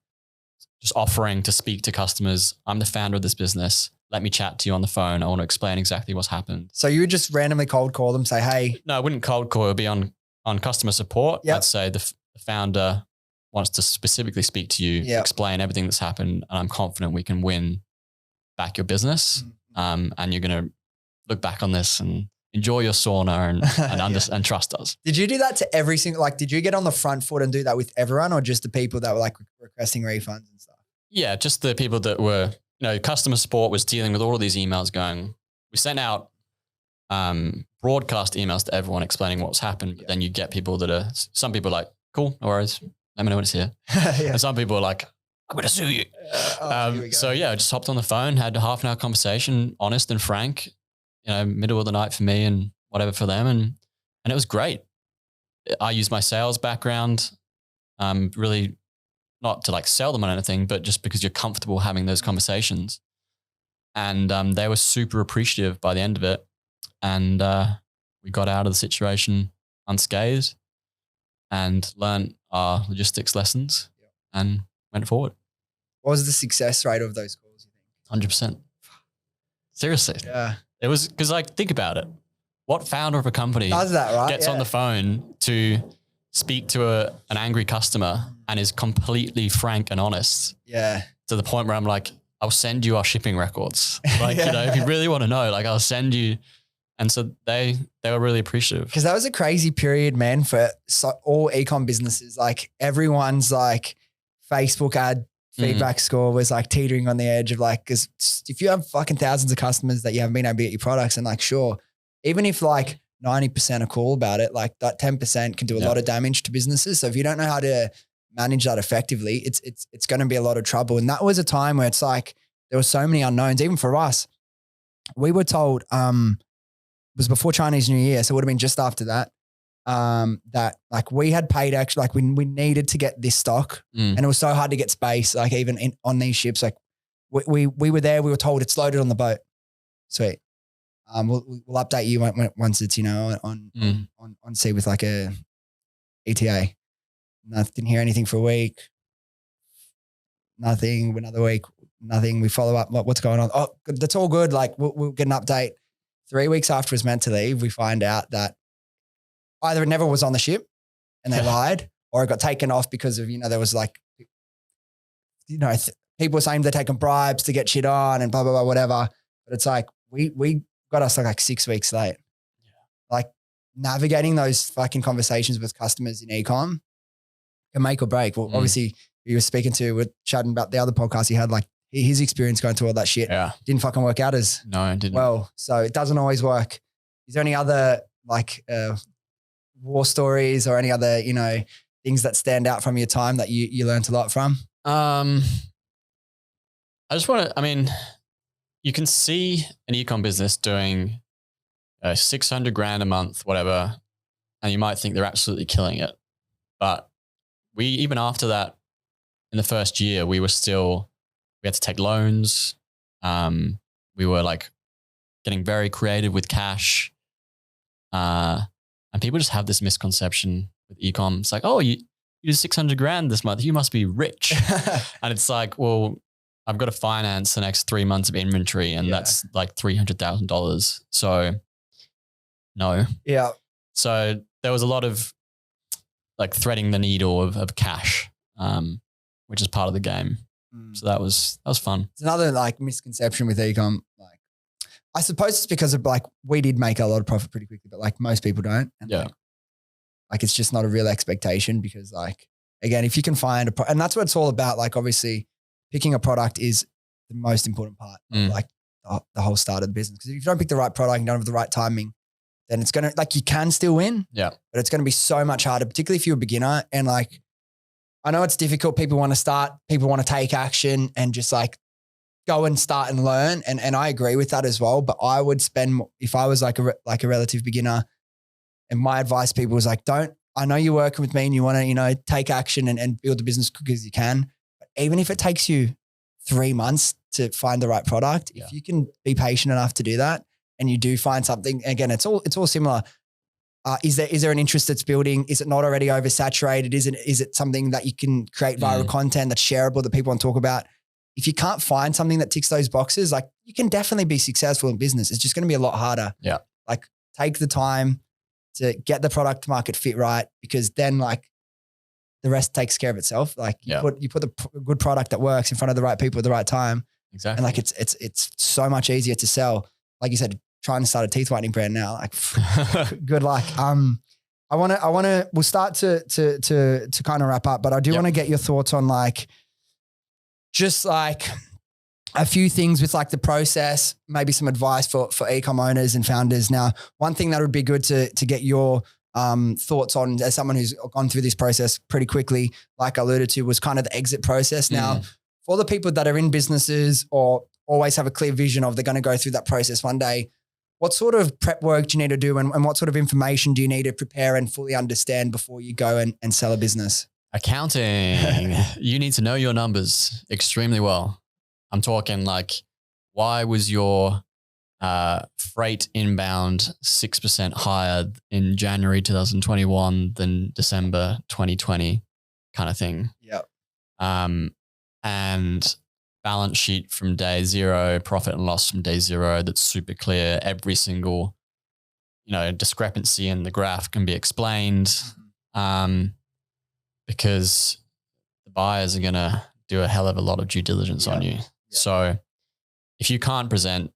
just offering to speak to customers. I'm the founder of this business. Let me chat to you on the phone. I want to explain exactly what's happened. So you would just randomly cold call them, say, hey. No, I wouldn't cold call. It would be on customer support. Yep. I'd say the founder wants to specifically speak to you, explain everything that's happened. And I'm confident we can win back your business. And you're going to look back on this and enjoy your sauna and trust us. Did you do that to every single, did you get on the front foot and do that with everyone or just the people that were like requesting refunds and stuff? Yeah, just the people that were, customer support was dealing with all of these emails going, we sent out broadcast emails to everyone explaining what's happened. But then you get people some people are like, cool, no worries. Let me know when it's here. And some people are like, I'm going to sue you. So I just hopped on the phone, had a half an hour conversation, honest and frank, middle of the night for me and whatever for them. And it was great. I used my sales background, really not to sell them on anything, but just because you're comfortable having those conversations. And they were super appreciative by the end of it. And we got out of the situation unscathed and learned our logistics lessons and went forward. What was the success rate of those calls, you think? 100%. Seriously. Yeah. It was because think about it. What founder of a company does that, right? Gets on the phone to speak to an angry customer and is completely frank and honest? Yeah. To the point where I'm like, I'll send you our shipping records. If you really want to know, I'll send you. And so they were really appreciative. Because that was a crazy period, man, for all ecom businesses. Everyone's Facebook ad feedback score was teetering on the edge of because if you have fucking thousands of customers that you haven't been able to get your products and sure, even if 90% are cool about it, that 10% can do a lot of damage to businesses. So if you don't know how to manage that effectively, it's going to be a lot of trouble. And that was a time where it's there were so many unknowns, even for us. We were told, it was before Chinese New Year, so it would have been just after that, that we had paid actually, we needed to get this stock and it was so hard to get space, even on these ships, we were there, we were told it's loaded on the boat. Sweet. We'll update you once it's, on sea with a ETA. Didn't hear anything for a week. Nothing. Another week. Nothing. We follow up. What's going on? Oh, that's all good. We'll get an update. 3 weeks after it was meant to leave, we find out that either it never was on the ship and they lied, or it got taken off because of, there was like, people were saying they're taking bribes to get shit on and blah, blah, blah, whatever. But it's like, we got us like 6 weeks late. Yeah. Like navigating those fucking conversations with customers in ecom can make or break. Well, obviously we were we're chatting about the other podcast he had, like his experience going through all that shit. Yeah. Didn't fucking work out as it didn't. well. So it doesn't always work. Is there any other like war stories or any other, things that stand out from your time that you learned a lot from? I just want to, you can see an ecom business doing 600 grand a month, whatever, and you might think they're absolutely killing it. But even after that, in the first year, we had to take loans. We were like getting very creative with cash. And people just have this misconception with ecom. It's like, oh, you do 600 grand this month, you must be rich. And it's like, well, I've got to finance the next 3 months of inventory and that's like $300,000. So no. Yeah. So there was a lot of like threading the needle of cash, which is part of the game. So that was fun. It's another like misconception with ecom. Like, I suppose it's because of like, we did make a lot of profit pretty quickly, but like most people don't. And like it's just not a real expectation because like, again, if you can find and that's what it's all about. Like obviously picking a product is the most important part of like the whole start of the business. Because if you don't pick the right product, you don't have the right timing, then it's going to like, you can still win, but it's going to be so much harder, particularly if you're a beginner. And like, I know it's difficult. People want to start, people want to take action and just like go and start and learn. And I agree with that as well. But I would spend, if I was like a relative beginner, and my advice to people was like, I know you're working with me and you want to, take action and build the business as quick as you can. But even if it takes you 3 months to find the right product, if you can be patient enough to do that and you do find something, again, it's all similar. Is there an interest that's building? Is it not already oversaturated? Is it something that you can create viral content that's shareable that people want to talk about? If you can't find something that ticks those boxes, like you can definitely be successful in business. It's just going to be a lot harder. Yeah. Like take the time to get the product market fit right, because then like the rest takes care of itself. Like you put the good product that works in front of the right people at the right time. Exactly. And like it's so much easier to sell. Like you said, trying to start a teeth whitening brand now, like good luck. We'll start to kind of wrap up, but I do want to get your thoughts on like, just like a few things with like the process, maybe some advice for ecom owners and founders. Now, one thing that would be good to get your thoughts on as someone who's gone through this process pretty quickly, like I alluded to, was kind of the exit process. Now, for the people that are in businesses or always have a clear vision of they're going to go through that process one day, what sort of prep work do you need to do and what sort of information do you need to prepare and fully understand before you go and sell a business? Accounting. You need to know your numbers extremely well. I'm talking like, why was your freight inbound 6% higher in January 2021 than December 2020 kind of thing? Yeah. And balance sheet from day zero, profit and loss from day zero. That's super clear. Every single, discrepancy in the graph can be explained. Because the buyers are going to do a hell of a lot of due diligence on you. Yeah. So if you can't present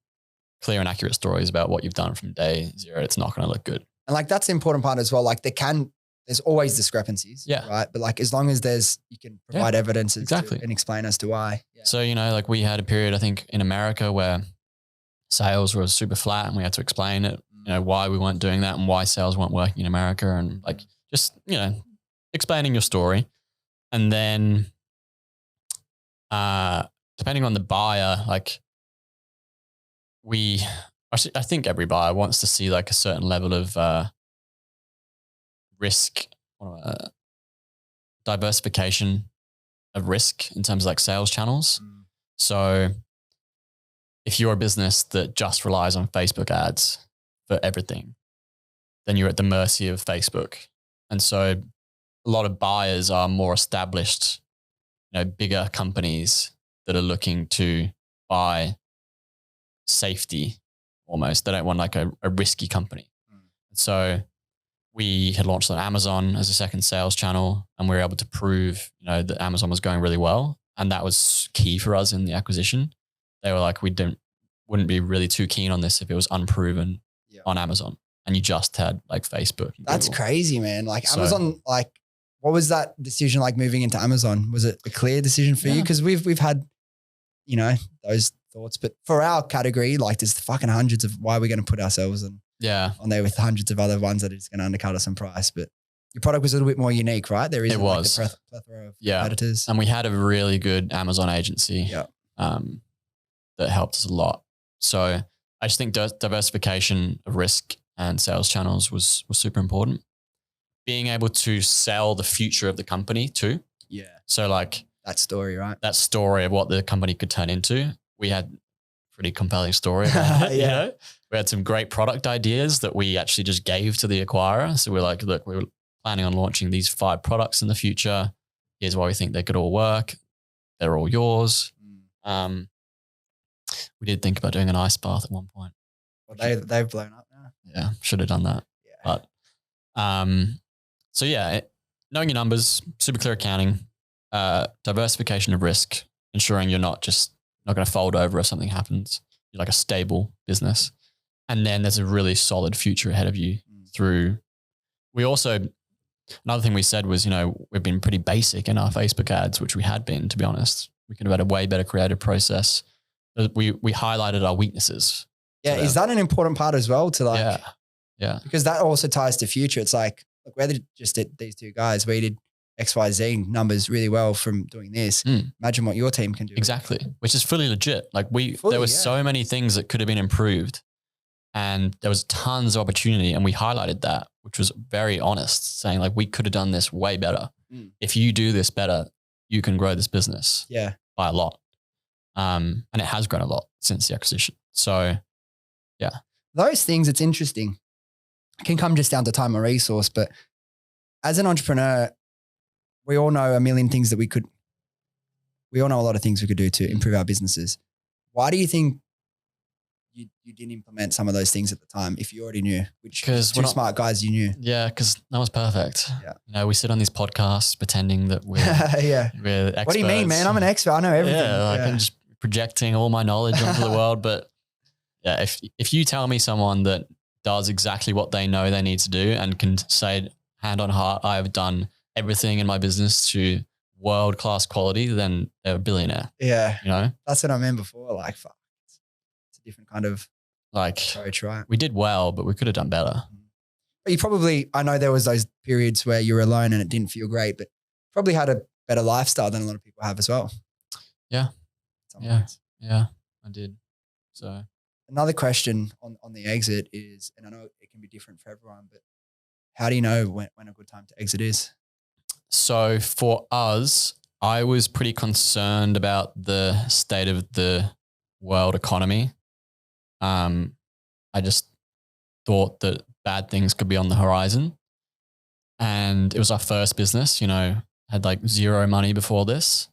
clear and accurate stories about what you've done from day zero, it's not going to look good. And like, that's the important part as well. Like there's always discrepancies, right? But like, as long as you can provide evidence and explain as to why. Yeah. So, like we had a period, I think in America where sales were super flat and we had to explain it, why we weren't doing that and why sales weren't working in America and like, just, explaining your story. And then depending on the buyer, like I think every buyer wants to see like a certain level of risk, diversification of risk in terms of like sales channels. So if you're a business that just relies on Facebook ads for everything, then you're at the mercy of Facebook. And so a lot of buyers are more established, bigger companies that are looking to buy safety almost. They don't want like a risky company. So we had launched on Amazon as a second sales channel, and we were able to prove, that Amazon was going really well. And that was key for us in the acquisition. They were like, wouldn't be really too keen on this if it was unproven on Amazon and you just had like Facebook. That's Google. Crazy, man. Like Amazon, like what was that decision like moving into Amazon? Was it a clear decision for you? Because we've had, those thoughts, but for our category, like there's fucking hundreds of why we're going to put ourselves on there with hundreds of other ones that are just going to undercut us in price. But your product was a little bit more unique, right? There is like the plethora of competitors. And we had a really good Amazon agency that helped us a lot. So I just think diversification of risk and sales channels was super important. Being able to sell the future of the company too. Yeah. So like that story, right? That story of what the company could turn into. We had a pretty compelling story about it, We had some great product ideas that we actually just gave to the acquirer. So we're like, look, we were planning on launching these 5 products in the future. Here's why we think they could all work. They're all yours. We did think about doing an ice bath at one point. Well, they've blown up now. Yeah, should have done that. Yeah. But so knowing your numbers, super clear accounting, diversification of risk, ensuring you're not going to fold over if something happens. You're like a stable business. And then there's a really solid future ahead of you through. We also, another thing we said was, we've been pretty basic in our Facebook ads, which we had been, to be honest. We could have had a way better creative process. We highlighted our weaknesses. Yeah. Is that an important part as well to like, yeah. Because that also ties to future. It's like, look, we're just these 2 guys, we did XYZ numbers really well from doing this. Imagine what your team can do. Exactly. Which is fully legit. Like there were so many things that could have been improved and there was tons of opportunity and we highlighted that, which was very honest, saying like, we could have done this way better. If you do this better, you can grow this business by a lot. And it has grown a lot since the acquisition. So those things, it's interesting. It can come just down to time and resource, but as an entrepreneur, we all know a million things that we all know a lot of things we could do to improve our businesses. Why do you think you didn't implement some of those things at the time if you already knew, which 2 smart guys you knew? Yeah, because no one's perfect. Yeah. We sit on these podcasts pretending that we're, we're experts. What do you mean, man? I'm an expert. I know everything. I'm just projecting all my knowledge onto the world. But if you tell me someone that does exactly what they know they need to do and can say hand on heart, I have done everything in my business to world-class quality, then they're a billionaire. Yeah. That's what I meant before. Like, fuck. It's a different kind of approach, right? We did well, but we could have done better. But you probably, I know there was those periods where you were alone and it didn't feel great, but probably had a better lifestyle than a lot of people have as well. Yeah. Yeah, I did. So another question on the exit is, and I know it can be different for everyone, but how do you know when a good time to exit is? So for us, I was pretty concerned about the state of the world economy. I just thought that bad things could be on the horizon. And it was our first business, had like 0 money before this,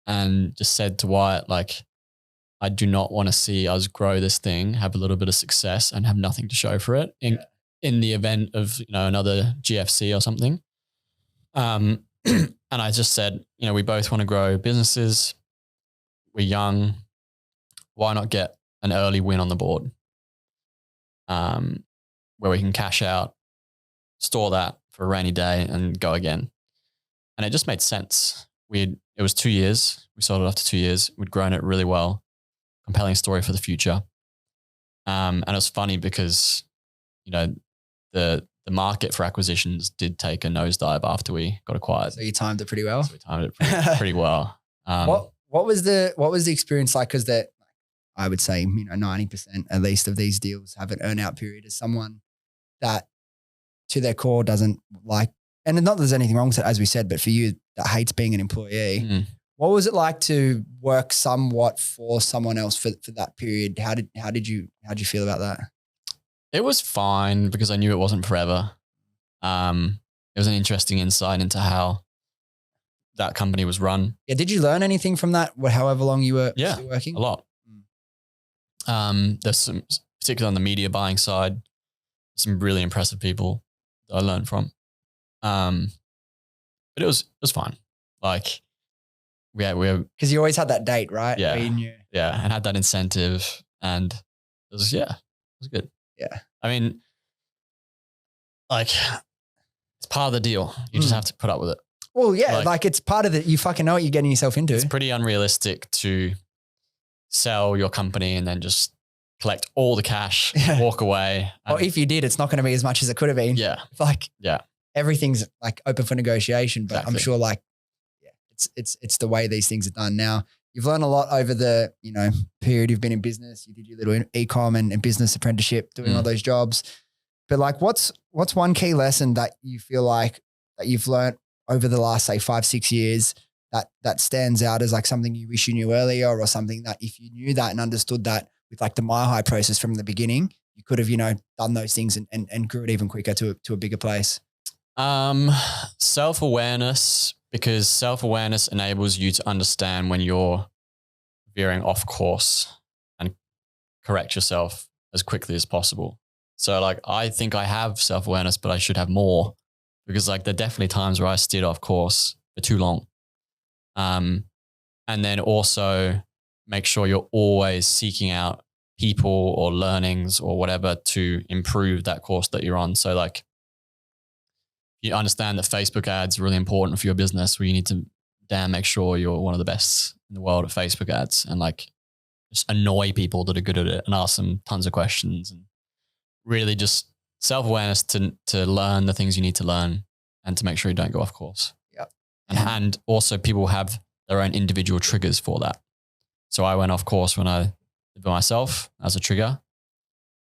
and just said to Wyatt, like, I do not want to see us grow this thing, have a little bit of success and have nothing to show for it in the event of, another GFC or something. And I just said, we both want to grow businesses. We're young. Why not get an early win on the board? Where we can cash out, store that for a rainy day and go again. And it just made sense. It was 2 years. We sold it after 2 years. We'd grown it really well. Compelling story for the future. And it was funny because, the market for acquisitions did take a nosedive after we got acquired. So you timed it pretty well. So we timed it pretty well. What was the experience like? Because that, I would say, 90% at least of these deals have an earn-out period. As someone that to their core doesn't like, and not that there's anything wrong with it, as we said, but for you that hates being an employee, what was it like to work somewhat for someone else for that period? How did you feel about that? It was fine because I knew it wasn't forever. It was an interesting insight into how that company was run. Yeah. Did you learn anything from that? However long you were still working? A lot. There's some, particularly on the media buying side, some really impressive people that I learned from. But it was fine. Like, we're Because you always had that date, right? Yeah. Where you knew. Yeah, and had that incentive, and it was good. Yeah. I mean, like, it's part of the deal. You just have to put up with it. Well, yeah, like it's part of it. You fucking know what you're getting yourself into. It's pretty unrealistic to sell your company and then just collect all the cash, walk away. Or if you did, it's not going to be as much as it could have been. Yeah. Like, yeah, everything's like open for negotiation, but I'm sure like, it's the way these things are done now. You've learned a lot over the, period you've been in business. You did your little ecom and business apprenticeship, doing all those jobs. But like, what's one key lesson that you feel like that you've learned over the last, say, 5-6 years that stands out as like something you wish you knew earlier, or something that if you knew that and understood that with like the MiHigh process from the beginning, you could have, done those things and grew it even quicker to a bigger place? Self-awareness, because self-awareness enables you to understand when you're veering off course and correct yourself as quickly as possible. So like, I think I have self-awareness, but I should have more, because like there are definitely times where I steered off course for too long. And then also make sure you're always seeking out people or learnings or whatever to improve that course that you're on. So like, you understand that Facebook ads are really important for your business, where you need to make sure you're one of the best in the world at Facebook ads, and like just annoy people that are good at it and ask them tons of questions, and really just self-awareness to learn the things you need to learn and to make sure you don't go off course. Yeah. And also people have their own individual triggers for that. So I went off course when I did by myself as a trigger.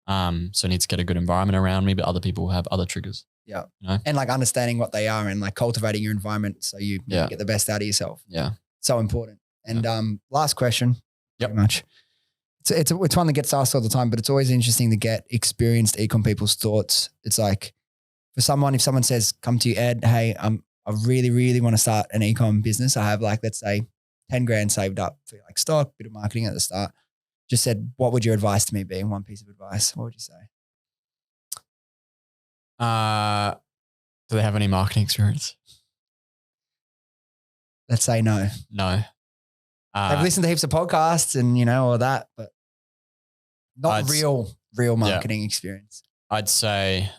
So I need to get a good environment around me, but other people have other triggers. Yeah. And like understanding what they are and like cultivating your environment so you get the best out of yourself. Yeah. So important. And last question, Yep. pretty much. It's one that gets asked all the time, but it's always interesting to get experienced ecom people's thoughts. It's like, if someone says, come to you, Ed, hey, I really, really want to start an ecom business. I have like, let's say 10 grand saved up for like stock, bit of marketing at the start. Just said, what would your advice to me be? One piece of advice. What would you say? Do they have any marketing experience? Let's say no. No. They've listened to heaps of podcasts and, all that, but not real marketing experience. I'd say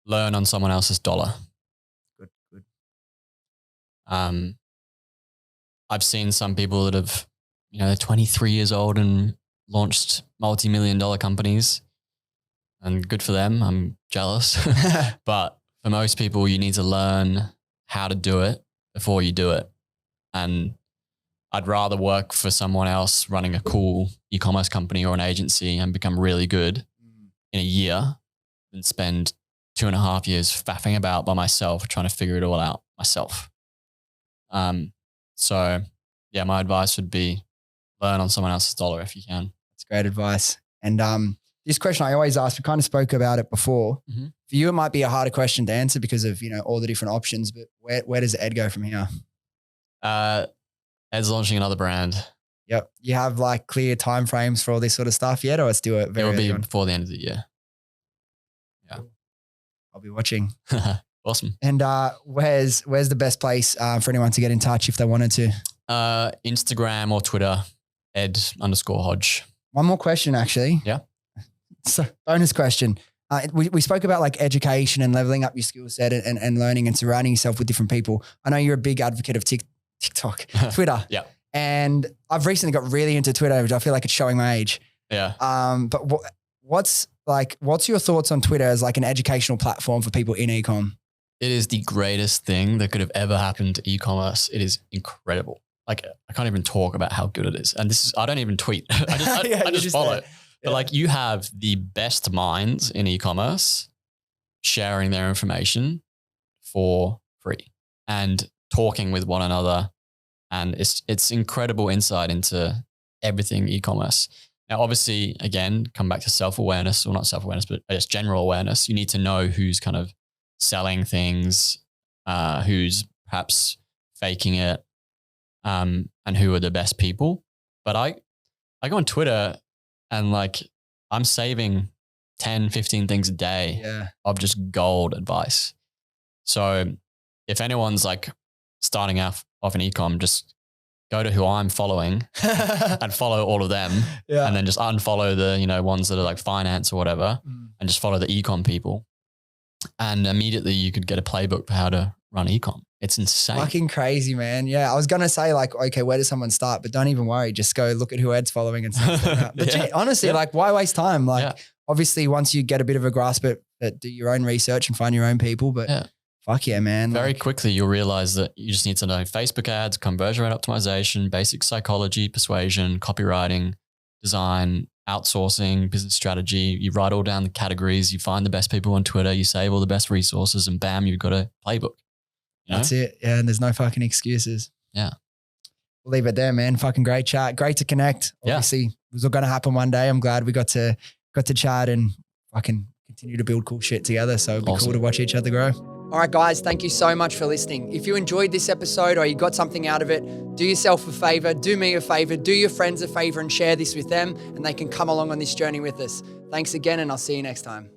learn on someone else's dollar. Good. I've seen some people that have, they're 23 years old and launched multi-million-dollar companies, and good for them. I'm jealous. But for most people, you need to learn how to do it before you do it. And I'd rather work for someone else running a cool e-commerce company or an agency and become really good in a year than spend 2.5 years faffing about by myself, trying to figure it all out myself. So yeah, my advice would be learn on someone else's dollar if you can. That's great advice. And this question I always ask, we kind of spoke about it before. Mm-hmm. For you, it might be a harder question to answer because of, all the different options, but where does Ed go from here? Ed's launching another brand. Yep. You have like clear timeframes for all this sort of stuff yet, or it's still It will be before the end of the year. Yeah. Cool. I'll be watching. Awesome. And where's the best place for anyone to get in touch if they wanted to? Instagram or Twitter, Ed_Hodge. One more question, actually. Yeah. So bonus question. We spoke about like education and leveling up your skill set and learning and surrounding yourself with different people. I know you're a big advocate of TikTok, Twitter. Yeah. And I've recently got really into Twitter, which I feel like it's showing my age. Yeah. But what's your thoughts on Twitter as like an educational platform for people in ecom? It is the greatest thing that could have ever happened to e-commerce. It is incredible. Like, I can't even talk about how good it is. And I don't even tweet. I just follow it. But like, you have the best minds in e-commerce sharing their information for free and talking with one another. And it's incredible insight into everything e-commerce. Now, obviously, again, come back to self-awareness, or not self-awareness, but I guess general awareness. You need to know who's kind of selling things, who's perhaps faking it, and who are the best people. But I go on Twitter and like, I'm saving 10, 15 things a day of just gold advice. So if anyone's like starting off in ecom, just go to who I'm following and follow all of them, and then just unfollow the, ones that are like finance or whatever, and just follow the ecom people. And immediately you could get a playbook for how to run ecom. It's insane. Fucking crazy, man. Yeah. I was going to say like, okay, where does someone start? But don't even worry. Just go look at who Ed's following and stuff. But honestly, like why waste time? Like obviously once you get a bit of a grasp at do your own research and find your own people, but fuck yeah, man. Very quickly you'll realize that you just need to know Facebook ads, conversion rate optimization, basic psychology, persuasion, copywriting, design, outsourcing, business strategy. You write all down the categories, you find the best people on Twitter, you save all the best resources, and bam, you've got a playbook. That's it. Yeah. And there's no fucking excuses. Yeah. We'll leave it there, man. Fucking great chat. Great to connect. Obviously it was all going to happen one day. I'm glad we got to chat and fucking continue to build cool shit together. So it'd be cool to watch each other grow. All right, guys, thank you so much for listening. If you enjoyed this episode or you got something out of it, do yourself a favor, do me a favor, do your friends a favor and share this with them, and they can come along on this journey with us. Thanks again, and I'll see you next time.